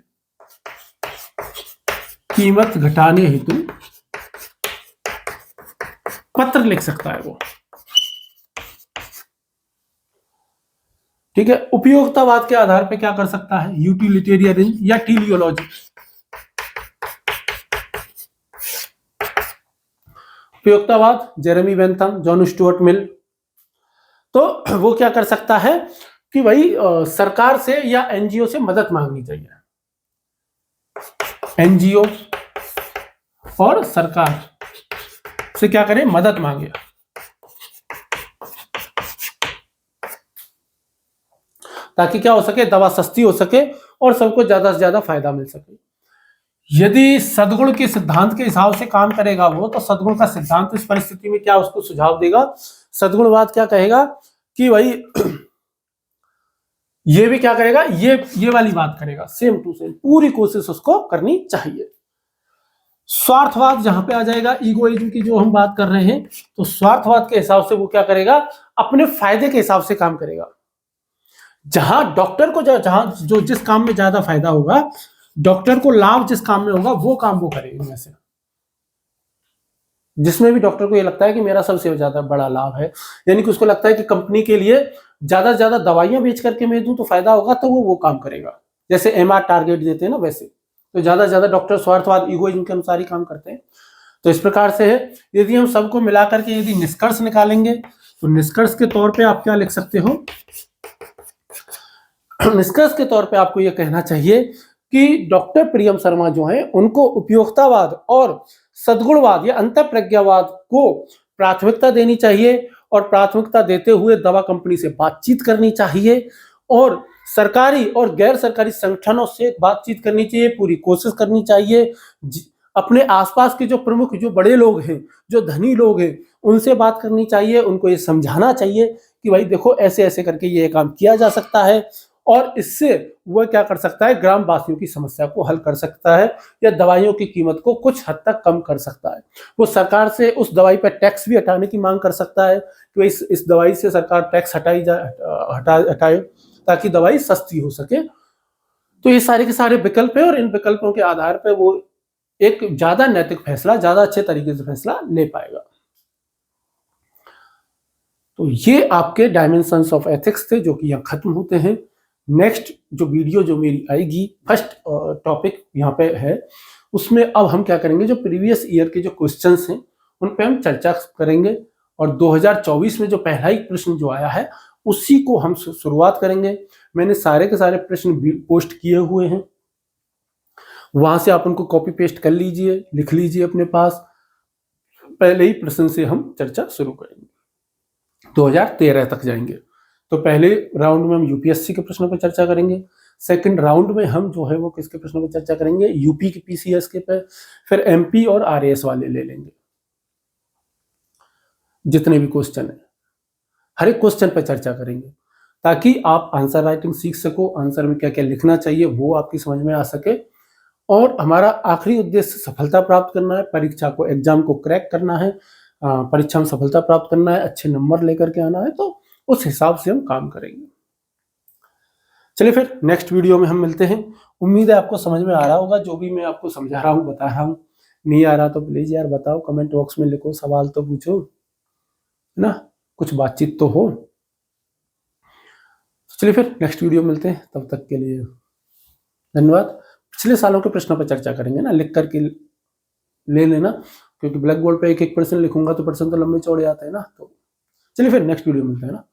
कीमत घटाने हेतु पत्र लिख सकता है वो, ठीक है। उपयोगितावाद के आधार पे क्या कर सकता है, यूटिलिटेरियन या टेलियोलॉजी। उपयोगितावाद, Jeremy Bentham, John Stuart Mill. तो वो क्या कर सकता है कि भाई सरकार से या एनजीओ से मदद मांगनी चाहिए। एनजीओ और सरकार से क्या करें, मदद मांगे, ताकि क्या हो सके, दवा सस्ती हो सके और सबको ज्यादा से ज्यादा फायदा मिल सके। यदि सद्गुण के सिद्धांत के हिसाब से काम करेगा वो, तो सद्गुण का सिद्धांत इस परिस्थिति में क्या उसको सुझाव देगा, सद्गुणवाद क्या कहेगा कि भाई ये भी क्या करेगा, ये वाली बात करेगा, सेम टू सेम पूरी कोशिश उसको करनी चाहिए। स्वार्थवाद जहां पे आ जाएगा, ईगोइज्म की जो हम बात कर रहे हैं, तो स्वार्थवाद के हिसाब से वो क्या करेगा, अपने फायदे के हिसाब से काम करेगा। जहां डॉक्टर को जहां जो जिस काम में ज्यादा फायदा होगा, डॉक्टर को लाभ जिस काम में होगा वो काम वो करेगा। इनमें से जिसमें भी डॉक्टर को ये लगता है कि मेरा सबसे ज्यादा बड़ा लाभ है, यानी कि उसको लगता है कि कंपनी के लिए ज्यादा से ज्यादा दवाइयां बेच करके मैं दूं तो फायदा होगा, तो वो काम करेगा। जैसे एमआर टारगेट देते हैं ना, वैसे तो ज्यादा से ज्यादा डॉक्टर स्वार्थवाद, ईगोइज्म के अनुसार ही काम करते हैं। तो इस प्रकार से है। यदि हम सबको मिलाकर के यदि निष्कर्ष निकालेंगे तो निष्कर्ष के तौर पे आप क्या लिख सकते हो, निष्कर्ष के तौर पे आपको यह कहना चाहिए कि डॉक्टर प्रियम शर्मा जो हैं उनको उपयोगितावाद और सद्गुणवाद या अंतःप्रज्ञावाद को प्राथमिकता देनी चाहिए, और प्राथमिकता देते हुए दवा कंपनी से बातचीत करनी चाहिए, और सरकारी और गैर सरकारी संगठनों से बातचीत करनी चाहिए, पूरी कोशिश करनी चाहिए। अपने आसपास के जो प्रमुख, जो बड़े लोग हैं, जो धनी लोग हैं, उनसे बात करनी चाहिए, उनको ये समझाना चाहिए कि भाई देखो ऐसे ऐसे करके ये काम किया जा सकता है, और इससे वह क्या कर सकता है, ग्राम वासियों की समस्या को हल कर सकता है, या दवाइयों की कीमत को कुछ हद तक कम कर सकता है। वो सरकार से उस दवाई पर टैक्स भी हटाने की मांग कर सकता है कि इस दवाई से सरकार टैक्स हटाए ताकि दवाई सस्ती हो सके। तो ये सारे के सारे विकल्प है, और इन विकल्पों के आधार पर वो एक ज्यादा नैतिक फैसला, ज्यादा अच्छे तरीके से फैसला ले पाएगा। तो ये आपके डायमेंशंस ऑफ एथिक्स थे, जो कि यहाँ खत्म होते हैं। नेक्स्ट जो वीडियो जो मेरी आएगी, फर्स्ट टॉपिक यहाँ पे है, उसमें अब हम क्या करेंगे, जो प्रीवियस ईयर के जो क्वेश्चंस हैं उन पे हम चर्चा करेंगे, और 2024 में जो पहला ही प्रश्न जो आया है उसी को हम शुरुआत करेंगे। मैंने सारे के सारे प्रश्न पोस्ट किए हुए हैं, वहां से आप उनको कॉपी पेस्ट कर लीजिए, लिख लीजिए अपने पास। पहले ही प्रश्न से हम चर्चा शुरू करेंगे, 2013 तक जाएंगे। तो पहले राउंड में हम यूपीएससी के प्रश्नों पर चर्चा करेंगे, सेकंड राउंड में हम जो है वो किसके प्रश्नों पर चर्चा करेंगे, यूपी के पीसीएस के पे, फिर एमपी और आरएएस वाले ले लेंगे। जितने भी क्वेश्चन है हर एक क्वेश्चन पर चर्चा करेंगे, ताकि आप आंसर राइटिंग सीख सको, आंसर में क्या क्या लिखना चाहिए वो आपकी समझ में आ सके। और हमारा आखिरी उद्देश्य सफलता प्राप्त करना है, परीक्षा को, एग्जाम को क्रैक करना है, परीक्षा में सफलता प्राप्त करना है, अच्छे नंबर लेकर के आना है। तो उस हिसाब से हम काम करेंगे। चलिए फिर नेक्स्ट वीडियो में हम मिलते हैं। उम्मीद है आपको समझ में आ रहा होगा जो भी मैं आपको समझा रहा हूँ, बता रहा हूँ। नहीं आ रहा तो प्लीज यार बताओ, कमेंट बॉक्स में लिखो, सवाल तो पूछो, है ना, कुछ बातचीत तो हो। चलिए फिर नेक्स्ट वीडियो मिलते हैं, तब तक के लिए धन्यवाद। पिछले सालों के प्रश्नों पर चर्चा करेंगे ना, लिख करके ले लेना, क्योंकि ब्लैक बोर्ड पे एक एक प्रश्न लिखूंगा तो प्रश्न तो लंबे चौड़े आते हैं ना। तो चलिए फिर नेक्स्ट वीडियो मिलते हैं ना।